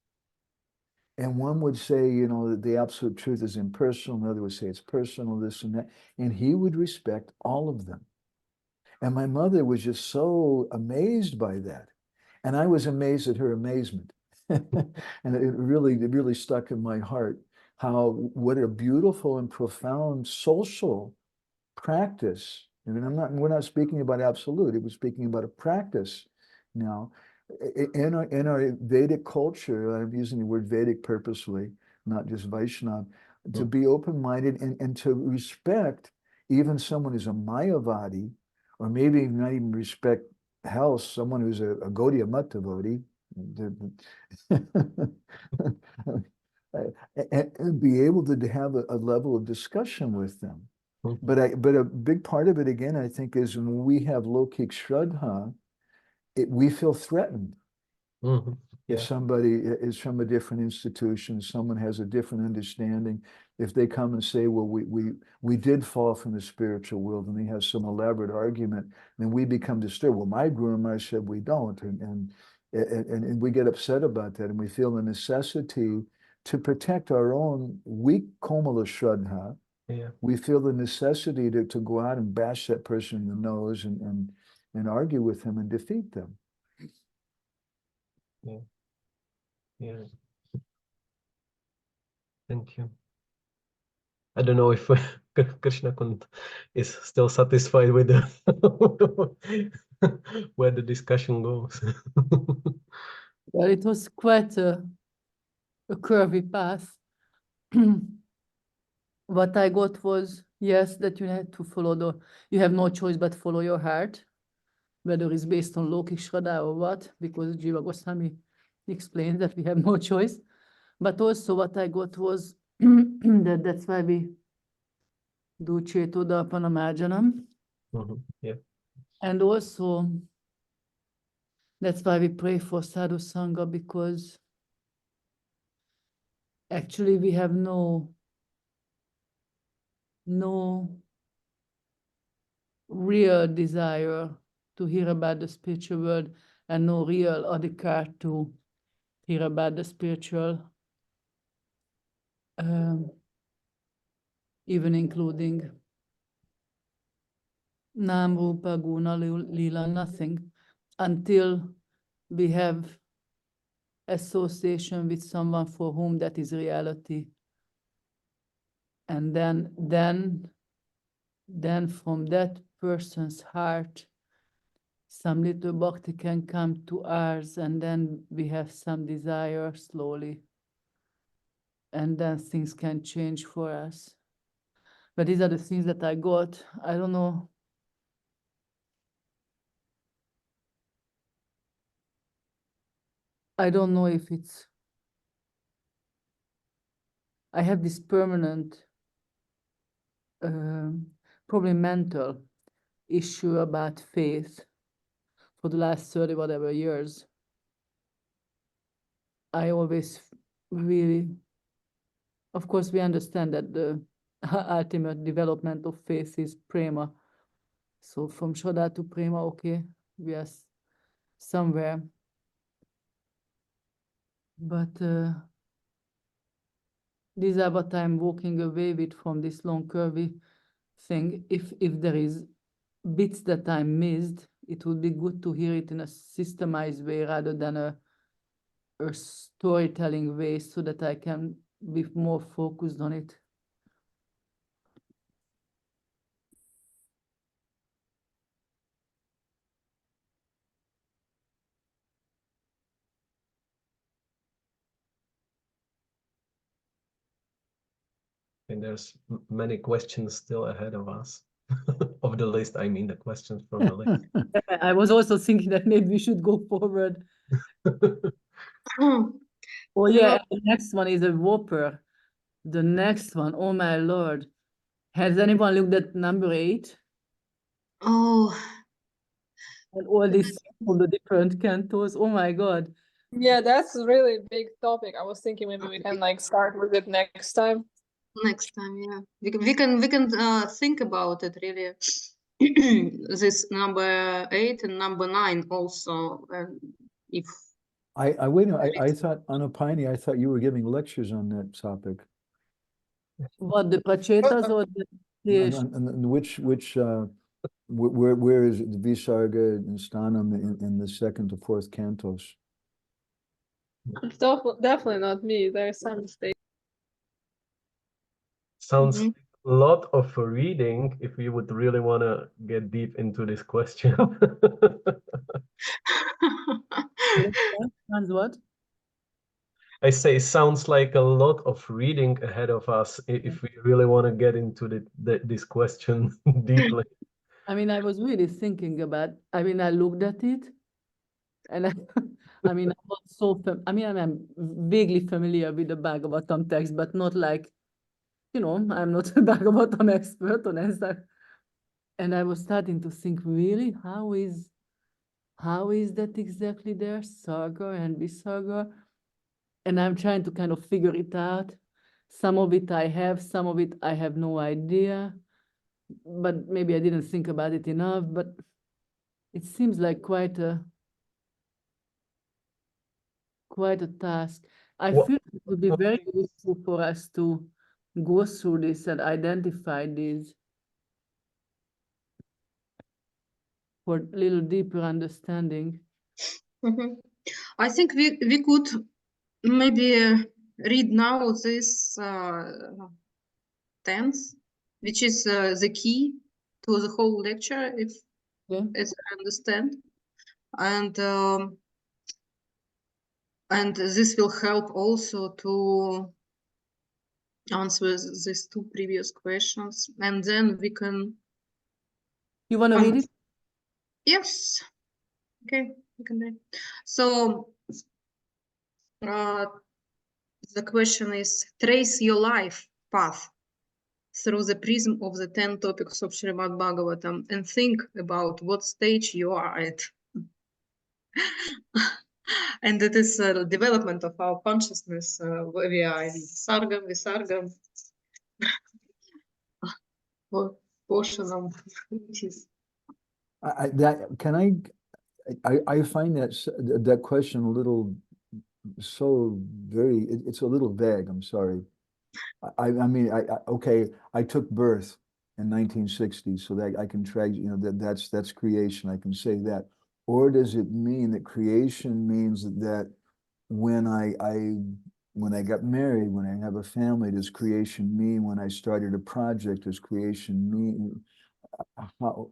And one would say, you know, the absolute truth is impersonal. Another would say it's personal, this and that. And he would respect all of them. And my mother was just so amazed by that. And I was amazed at her amazement. And it really stuck in my heart what a beautiful and profound social practice. I mean, we're not speaking about absolute, it was speaking about a practice now. In our Vedic culture, I'm using the word Vedic purposely, not just Vaishnava, to be open-minded and to respect even someone who's a Mayavadi, or maybe not even respect hell, someone who's a Gaudiya Mat devotee, and be able to have a level of discussion with them. But a big part of it, again, I think, is when we have lokik shraddha, we feel threatened. If somebody is from a different institution, someone has a different understanding, if they come and say, well, we did fall from the spiritual world, and they have some elaborate argument, then we become disturbed. Well, my Guru Maharaj said we don't, and we get upset about that, and we feel the necessity to protect our own weak Komala Shraddha. Yeah. We feel the necessity to go out and bash that person in the nose and argue with him and defeat them. Yeah. Yeah. Thank you. I don't know if Krishna is still satisfied with where the discussion goes. Well, it was quite a curvy path. What I got was, yes, that you had to follow you have no choice but follow your heart, whether it's based on Lokik Shraddha or what, because Jiva Goswami explained that we have no choice. But also what I got was that's why we do Chetodapana Marjanam. Yeah. And also that's why we pray for Sadhu Sangha, because actually we have no real desire to hear about the spiritual world, and no real adhikar to hear about the spiritual, even including Nam, Rupa, Guna, Lila, nothing, until we have association with someone for whom that is reality. And then from that person's heart, some little bhakti can come to ours, and then we have some desire slowly. And then things can change for us. But these are the things that I got. I don't know. I don't know if it's, I have this permanent, probably mental issue about faith for the last 30 whatever years. I always really, of course, we understand that the ultimate development of faith is prema. So from Shraddha to prema, okay, we are somewhere. But these are what I'm walking away with from this long curvy thing. If there is bits that I missed, it would be good to hear it in a systemized way rather than a storytelling way, so that I can be more focused on it. And there's many questions still ahead of us. Of the list, I mean the questions from the list. I was also thinking that maybe we should go forward. Oh yeah, the next one is a whopper. The next one, oh my Lord. Has anyone looked at number 8? Oh. And all these all the different cantos. Oh my God. Yeah, that's a really big topic. I was thinking maybe we can like start with it next time. Next time, yeah. We can think about it really. This number 8 and number 9 also. If I wait. I thought Anupani, I thought you were giving lectures on that topic. What, the Prachetas or the And which where is it, the Visarga and Stanam in the 2nd to 4th cantos? It's definitely not me. There's some mistake. Sounds a lot of reading if we would really want to get deep into this question. Sounds what? I say sounds like a lot of reading ahead of us if we really want to get into this question deeply. I mean, I was really thinking about, I mean, I looked at it, and I mean, I'm not so, I'm vaguely familiar with the Bhagavatam text, but not like, you know, I'm not a Bhagavatam expert on that. And I was starting to think, really, how is how is that exactly there, Sarga and Visarga? And I'm trying to kind of figure it out. Some of it I have, some of it I have no idea, but maybe I didn't think about it enough, but it seems like quite a task. I feel it would be very useful for us to go through this and identify these for a little deeper understanding. I think we could maybe read now this tense, which is the key to the whole lecture, if as I understand, and this will help also to answer these two previous questions, and then we can. You want to read it? Yes. Okay, we can read. So the question is: trace your life path through the prism of the 10 topics of Srimad Bhagavatam and think about what stage you are at. And it is the development of our consciousness, where we are in Sargam, Visargam, Poshanam. I find that question a little it's a little vague. I'm sorry. I mean, okay, I took birth in 1960, so that I can try, that's creation. I can say that. Or does it mean that creation means that when I got married, when I have a family, does creation mean when I started a project, does creation mean how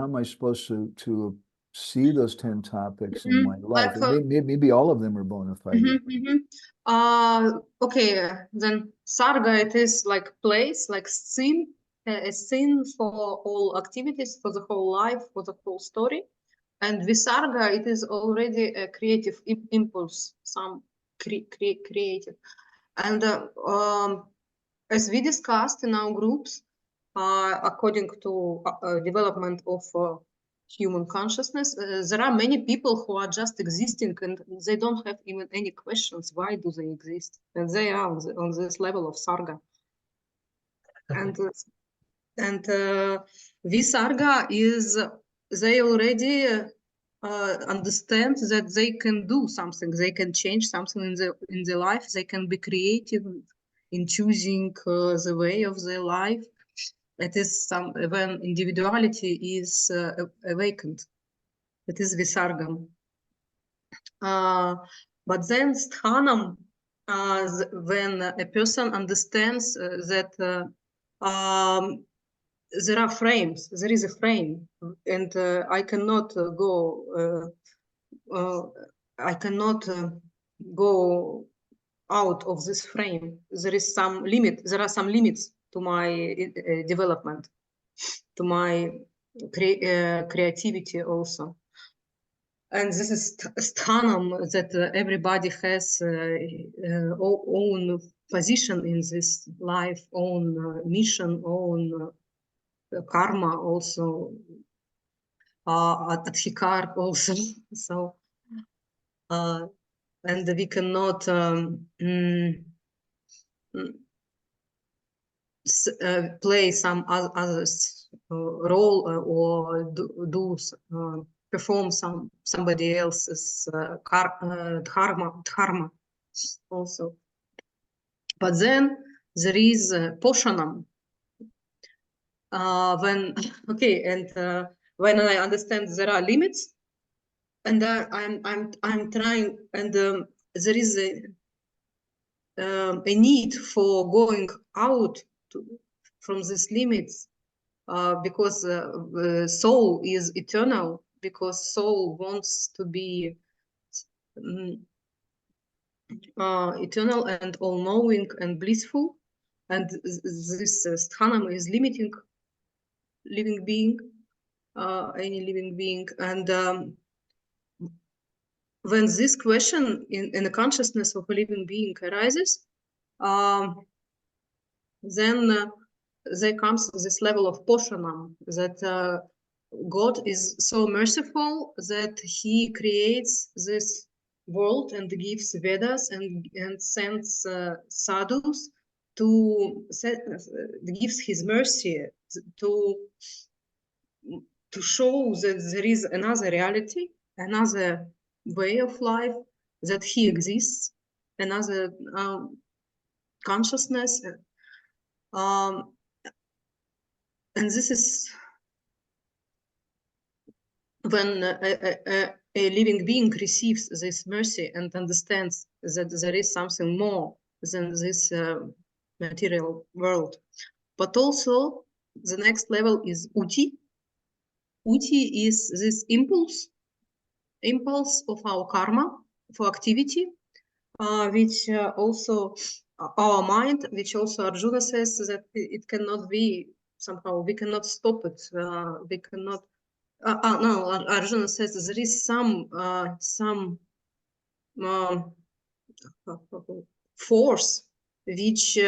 am I supposed to see those 10 topics in my life? Maybe all of them are bona fide. Okay, then Sarga, it is like place, like scene, a scene for all activities, for the whole life, for the whole story. And Visarga, it is already a creative impulse, some creative. And as we discussed in our groups, according to development of human consciousness, there are many people who are just existing and they don't have even any questions. Why do they exist? And they are on this level of Sarga. And Visarga is, they already understand that they can do something, they can change something in their life, they can be creative in choosing the way of their life. It is when individuality is awakened. It is Visargam. But then Sthanam, when a person understands that there are frames, there is a frame, and I cannot go out of this frame. There is some limit. There are some limits to my development, to my creativity also. And this is sthanam, that everybody has own position in this life, own mission, own karma also, adhikar also. So, and we cannot play some others role or perform somebody else's dharma also. But then there is poshanam. When when I understand there are limits, and I'm trying, and there is a need for going out from these limits, because soul is eternal, because soul wants to be eternal and all-knowing and blissful, and this sthanam is limiting living being, any living being. And when this question in the consciousness of a living being arises, then there comes this level of poshanam, that God is so merciful that he creates this world and gives Vedas and sends sadhus to gives his mercy to show that there is another reality, another way of life, that he exists, another consciousness. And this is when a living being receives this mercy and understands that there is something more than this material world. But also the next level is uti. Uti is this impulse of our karma, for activity, which also our mind, which also Arjuna says that it cannot be somehow, we cannot stop it, we cannot. No, Arjuna says there is some force which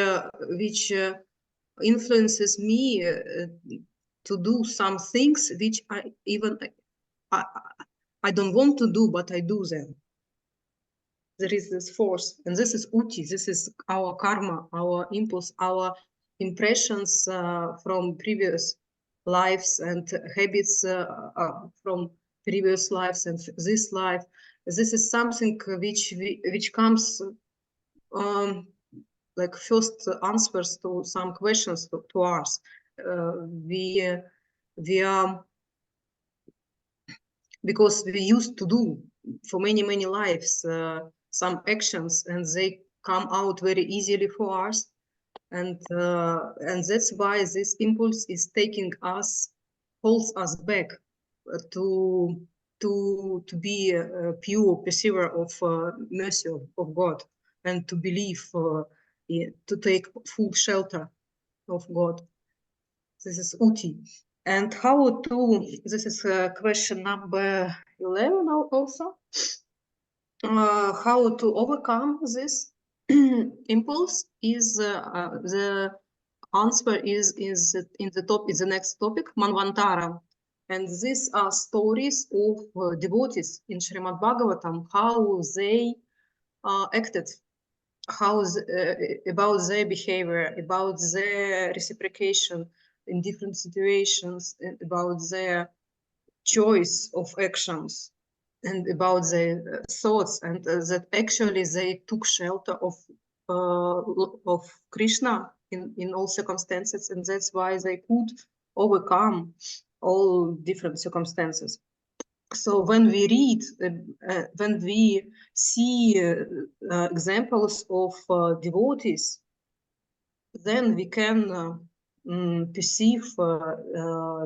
influences me to do some things which I don't want to do, but I do them. There is this force, and this is uti. This is our karma, our impulse, our impressions from previous lives and habits from previous lives and this life. This is something which comes like first answers to some questions to us. We are, because we used to do for many lives some actions, and they come out very easily for us, and that's why this impulse is taking us, holds us back to be a pure perceiver of mercy of God, and to believe, to take full shelter of God. This is uti. And how to, this is question number 11 also, how to overcome this impulse is the answer is in the next topic, Manvantara. And these are stories of devotees in Srimad Bhagavatam, how they acted, how about their behavior, about their reciprocation in different situations, about their choice of actions, and about their thoughts, and that actually they took shelter of Krishna in all circumstances, and that's why they could overcome all different circumstances. So when we read, when we see examples of devotees, then we can perceive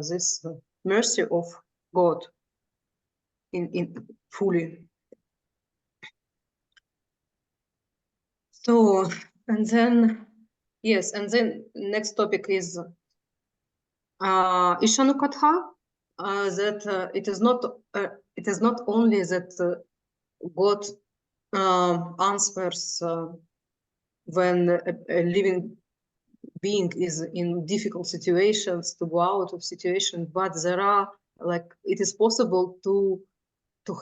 this mercy of God in fully. So, and then, yes, and then next topic is Ishanukatha, that it is not only that God answers when a living being is in difficult situations, to go out of situation, but there are, like, it is possible to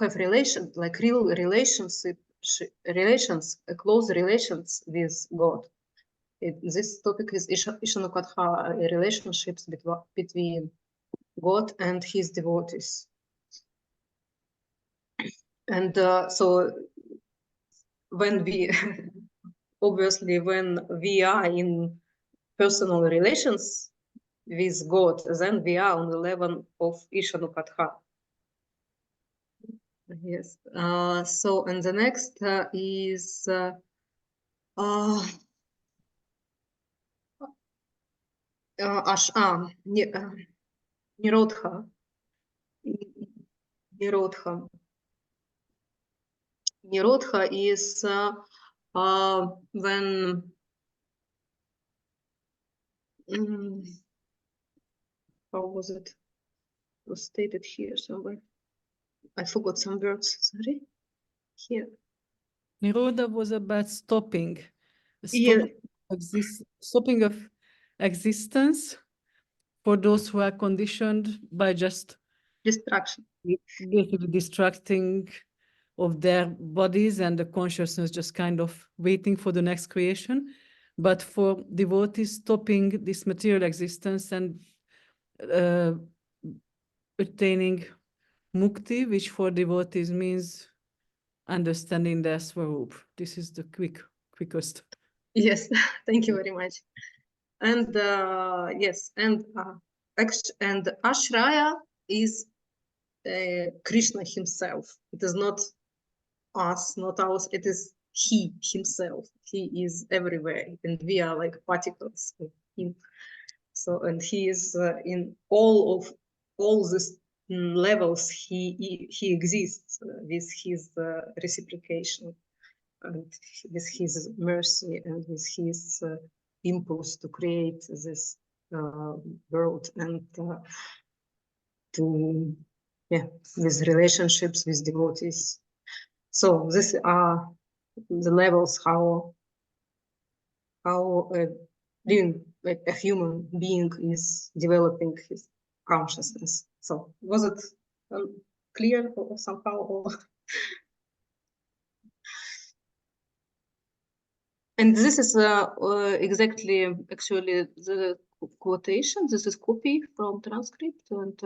have relations, like real relations, close relations with God. This topic is Ishanukatha, relationships between God and his devotees. And so when we, obviously, when we are in personal relations with God, then we are on the level of Ishanukatha. Yes. So, and the next is Nirodha. Nirodha. Nirodha is when how was it? It was stated here somewhere. I forgot some words. Sorry. Here. Nirodha was about stopping. Yeah. Stopping of existence for those who are conditioned by just Distraction. Basically distracting of their bodies and the consciousness just kind of waiting for the next creation. But for devotees, stopping this material existence and attaining mukti, which for devotees means understanding their swarup. This is the quickest. Yes, thank you very much. And yes, and Ashraya is Krishna himself. It is not us, not ours. It is he himself. He is everywhere, and we are like particles of him. So, and he is in all these levels. He exists with his reciprocation, and with his mercy, and with his impulse to create this world, and to with relationships with devotees. So these are the levels how living like a human being is developing his consciousness. So was it clear or somehow? Or and this is exactly actually the quotation. This is copy from transcript and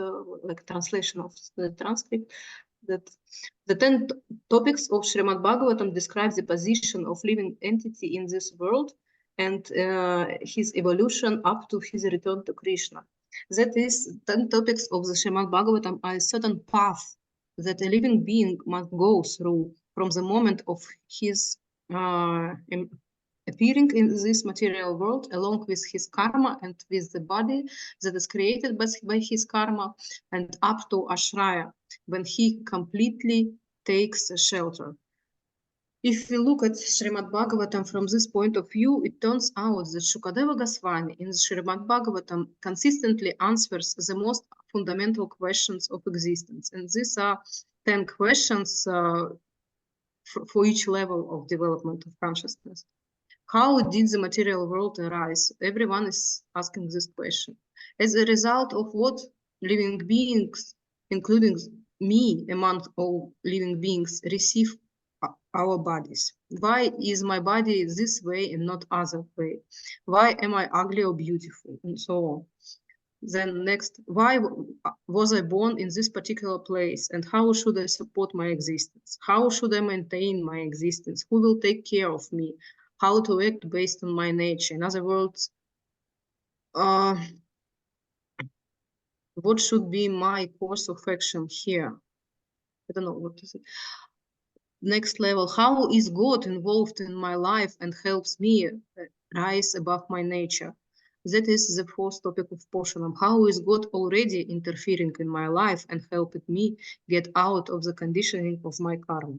like translation of the transcript. That the 10 topics of Srimad Bhagavatam describe the position of living entity in this world and his evolution up to his return to Krishna. That is, 10 topics of the Srimad Bhagavatam are a certain path that a living being must go through from the moment of his appearing in this material world, along with his karma and with the body that is created by his karma, and up to Ashraya, when he completely takes shelter. If we look at Srimad Bhagavatam from this point of view, it turns out that Shukadeva Goswami in Srimad Bhagavatam consistently answers the most fundamental questions of existence. And these are 10 questions for each level of development of consciousness. How did the material world arise? Everyone is asking this question. As a result of what living beings, including me among all living beings, receive our bodies? Why is my body this way and not other way? Why am I ugly or beautiful? And so on. Then next, why was I born in this particular place, and how should I support my existence? How should I maintain my existence? Who will take care of me? How to act based on my nature? In other words, what should be my course of action here? I don't know what to say. Next level, how is God involved in my life and helps me rise above my nature? That is the fourth topic of Poshanam. How is God already interfering in my life and helping me get out of the conditioning of my karma?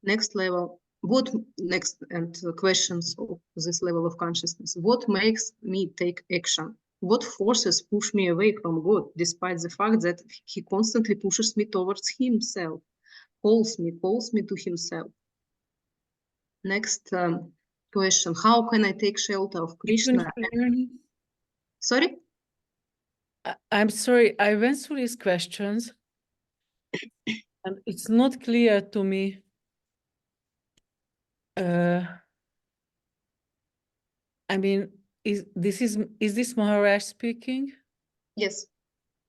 Next level, questions of this level of consciousness. What makes me take action? What forces push me away from God, despite the fact that he constantly pushes me towards himself, calls me to himself? Next question, how can I take shelter of Krishna? Sorry? I'm sorry, I went through these questions and it's not clear to me. I mean, is this Maharaj speaking? Yes.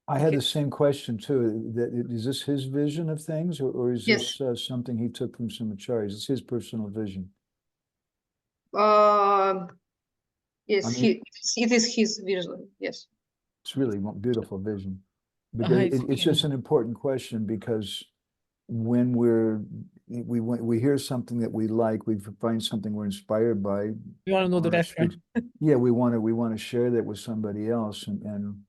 I had the same question too. Is this his vision of things, or is Yes. this something he took from some acharyas? Is this his personal vision? Yes, I mean, it is his vision. Yes. it's really a beautiful vision. But I it's just an important question, because when we hear something that we like, we find something we're inspired by. You want to know the reference? Yeah, we want to share that with somebody else, and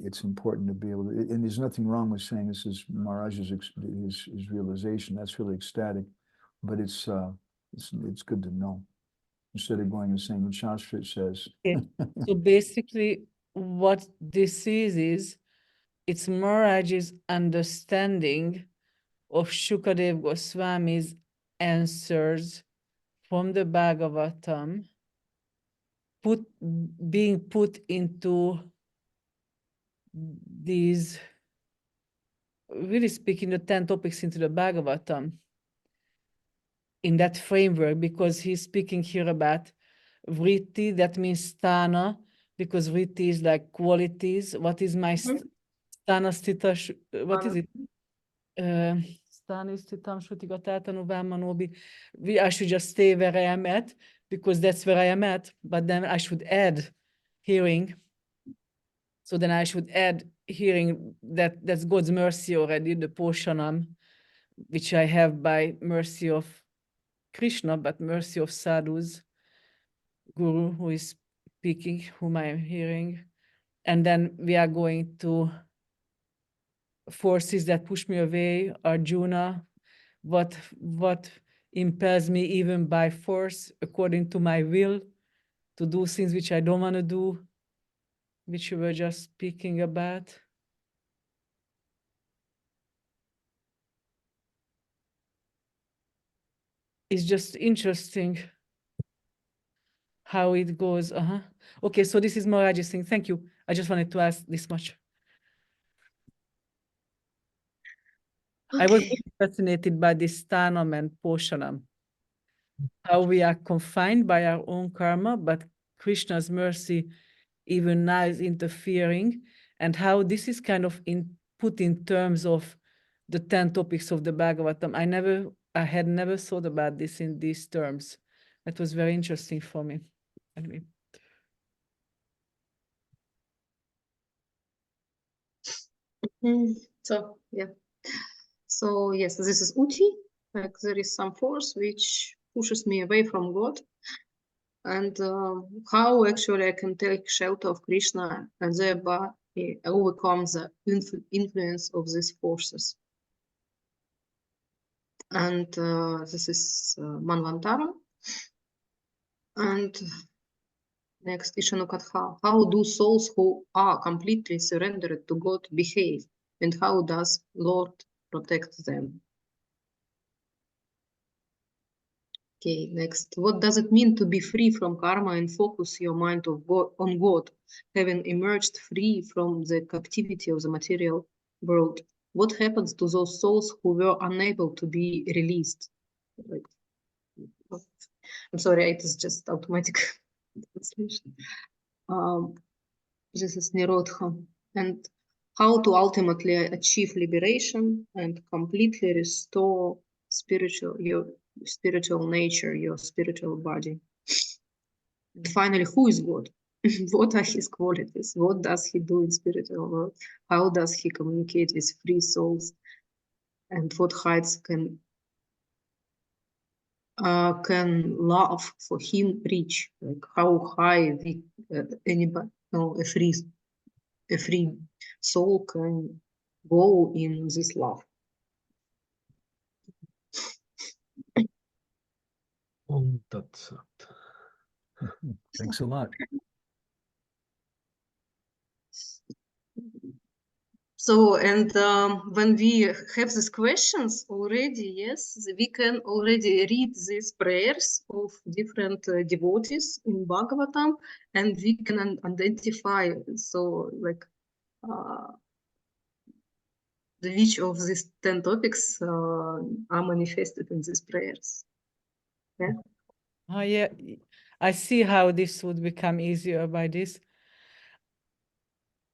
it's important to be able to. And there's nothing wrong with saying this is Maharaj's his realization. That's really ecstatic, but it's good to know, instead of going and saying what Shastra says. Okay. So basically, what this is it's Maharaj's understanding of Shukadev Goswami's answers from the Bhagavatam being put into these really speaking the 10 topics into the Bhagavatam in that framework, because he's speaking here about vritti, that means sthana, because vritti is like qualities. What is my sthana sthita? What is it? Sthana sthitam shrutigata manobi. I should just stay where I am at, because that's where I am at, but then I should add hearing. So then I should add hearing that's God's mercy already, the poshanam, which I have by mercy of Krishna, but mercy of sadhus, Guru who is speaking, whom I am hearing. And then we are going to forces that push me away, Arjuna, what impels me even by force, according to my will, to do things which I don't want to do, which you were just speaking about. It's just interesting how it goes. Okay, so this is Maharaj's thing. Thank you. I just wanted to ask this much. I was fascinated by this Sthanam and Poshanam, how we are confined by our own karma, but Krishna's mercy even now is interfering, and how this is kind of put in terms of the 10 topics of the Bhagavatam. I had never thought about this in these terms. That was very interesting for me. Anyway. So yeah. So yes, this is Uti. Like there is some force which pushes me away from God, and how actually I can take shelter of Krishna and thereby overcome the influence of these forces. And this is Manvantara. And next, Ishanukatha. How do souls who are completely surrendered to God behave, and how does Lord protect them? Okay, next. What does it mean to be free from karma and focus your mind on God, having emerged free from the captivity of the material world? What happens to those souls who were unable to be released? Like, I'm sorry, it is just automatic translation. This is Nirodha. And how to ultimately achieve liberation and completely restore your spiritual nature, your spiritual body. And finally, who is God? What are his qualities? What does he do in spiritual world? How does he communicate with free souls? And what heights can love for him reach? Like how high anybody, a free soul can go in this love. Thanks a lot. So, and when we have these questions already, yes, we can already read these prayers of different devotees in Bhagavatam, and we can identify, so like, which of these 10 topics are manifested in these prayers. Yeah. Oh, yeah. I see how this would become easier by this.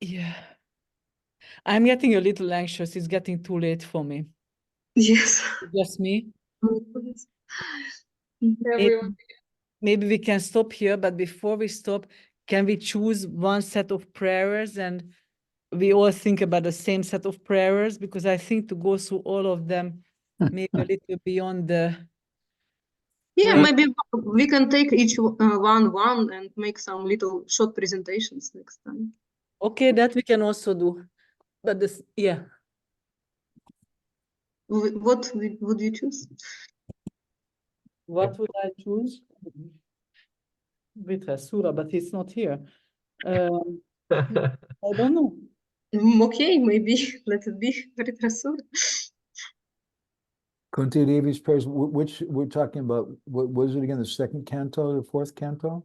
Yeah. I'm getting a little anxious. It's getting too late for me. Yes. Just me. Everyone. Maybe we can stop here, but before we stop, can we choose one set of prayers and we all think about the same set of prayers? Because I think to go through all of them, maybe a little beyond the... Yeah, maybe we can take each one and make some little short presentations next time. Okay, that we can also do. But this, yeah. What would you choose? What would I choose? Vitrasura, but he's not here. I don't know. Okay, maybe let it be Vitrasura. Kunti Devi's prayers, which we're talking about, what was it again, the second canto or fourth canto?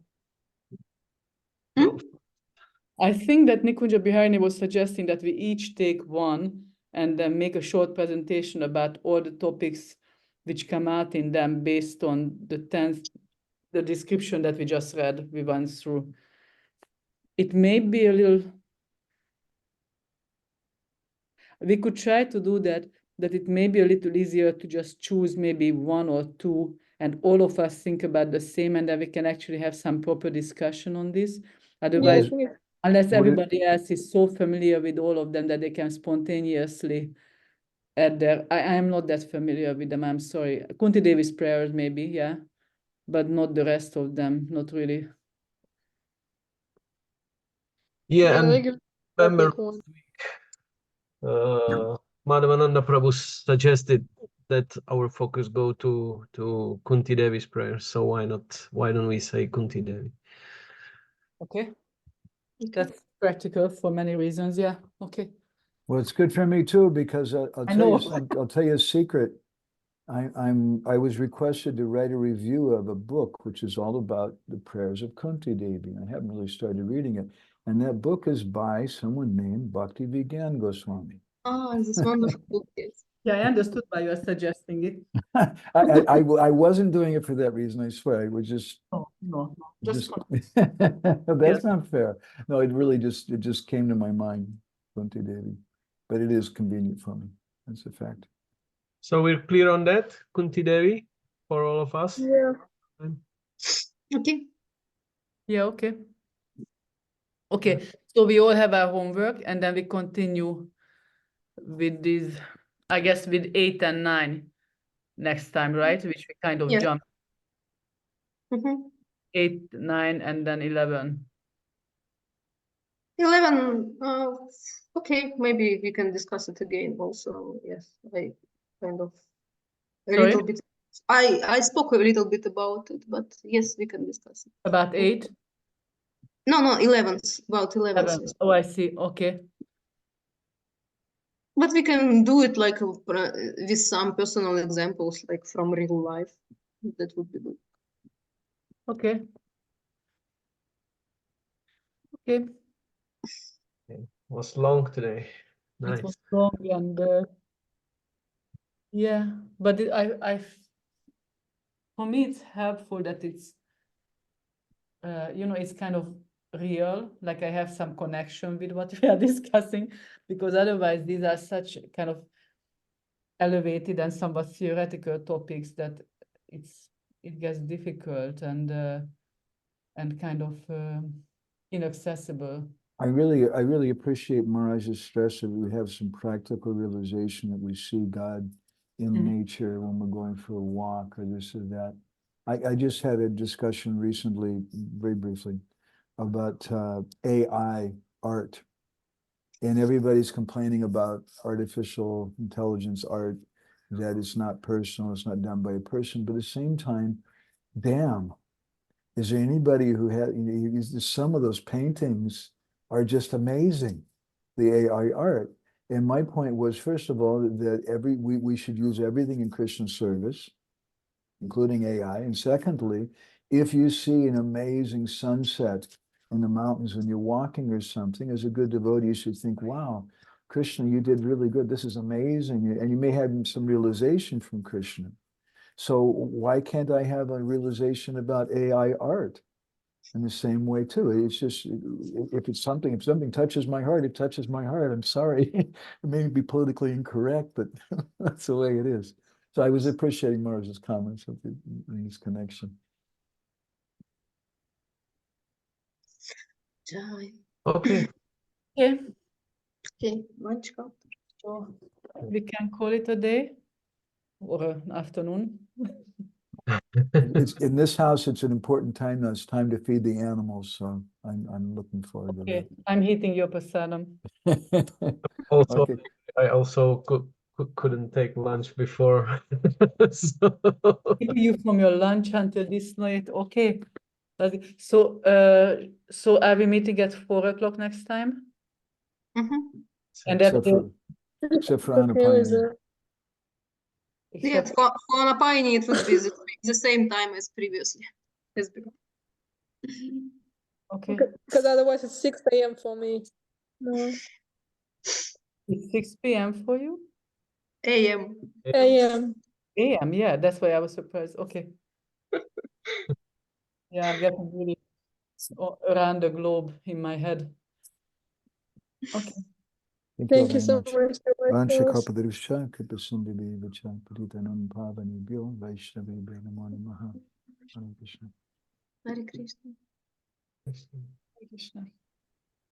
I think that Nikunja Biharni was suggesting that we each take one and then make a short presentation about all the topics which come out in them based on the description that we just read, we went through. It may be a little, we could try to do that it may be a little easier to just choose maybe one or two and all of us think about the same, and then we can actually have some proper discussion on this. Otherwise, unless everybody else is so familiar with all of them that they can spontaneously add their, I am not that familiar with them, I'm sorry. Kunti Devi's prayers maybe, yeah, but not the rest of them, not really. Yeah, and regular remember topic one. Madhavananda Prabhu suggested that our focus go to Kunti Devi's prayers. So why don't we say Kunti Devi? Okay. That's practical for many reasons, yeah. Okay. Well, it's good for me too, because I'll tell you a secret. I was requested to write a review of a book which is all about the prayers of Kunti Devi. I haven't really started reading it, and that book is by someone named Bhakti Vigyan Goswami. Ah, this wonderful book, yes. Yeah, I understood why you're suggesting it. I wasn't doing it for that reason, I swear. It was just no, just that's not fair. No, it really just came to my mind, Kunti Devi, but it is convenient for me. That's a fact. So we're clear on that, Kunti Devi, for all of us? Yeah. Okay. Yeah, okay. Okay, so we all have our homework and then we continue with these, I guess with 8 and 9 next time, right? Which we kind of Yes. jump. Mm-hmm. 8, 9, and then 11. 11, okay, maybe we can discuss it again also. Yes, I kind of little bit. I spoke a little bit about it, but yes, we can discuss it. About 8? No, 11, about 11. 11. Oh, I see. Okay. But we can do it like with some personal examples, like from real life. That would be good. Okay. Okay. It was long today. Nice. It was long and yeah, but for me it's helpful that it's it's kind of real, like I have some connection with what we are discussing, because otherwise these are such kind of elevated and somewhat theoretical topics that it gets difficult and kind of inaccessible. I really appreciate Maharaj's stress that we have some practical realization that we see God in nature when we're going for a walk or this or that. I just had a discussion recently, very briefly, about AI art. And everybody's complaining about artificial intelligence art, that it's not personal, it's not done by a person. But at the same time, damn, is there anybody who had, some of those paintings are just amazing, the AI art. And my point was, first of all, that we should use everything in Krishna service, including AI. And secondly, if you see an amazing sunset in the mountains when you're walking or something, as a good devotee, you should think, wow, Krishna, you did really good. This is amazing. And you may have some realization from Krishna. So why can't I have a realization about AI art in the same way too? It's just, if something touches my heart, it touches my heart. I'm sorry. It may be politically incorrect, but that's the way it is. So I was appreciating Mars's comments of this connection. Okay. Okay. Okay, much go. So we can call it a day or an afternoon. It's in this house, it's an important time now. It's time to feed the animals. So I'm looking forward to that. I'm hitting your prasadam. Also, Okay. I also couldn't take lunch before. So Keeping you from your lunch until this night. Okay. So are we meeting at 4 o'clock next time? And except for Anapani. Yes, for Anapani, it would be the same time as previously. Okay. Because otherwise it's 6 a.m. for me. No. It's 6 p.m. for you? AM. AM. AM, yeah, that's why I was surprised. Okay. Yeah, I'm getting really around the globe in my head. Okay. Thank you very so much. much. Vancha Kapadrusha, Kipasundhi Vichan, Puritanam Bhavani Byo, Vaishnavi Benamani Maha. Hare Krishna. Hare Krishna. Hare Krishna.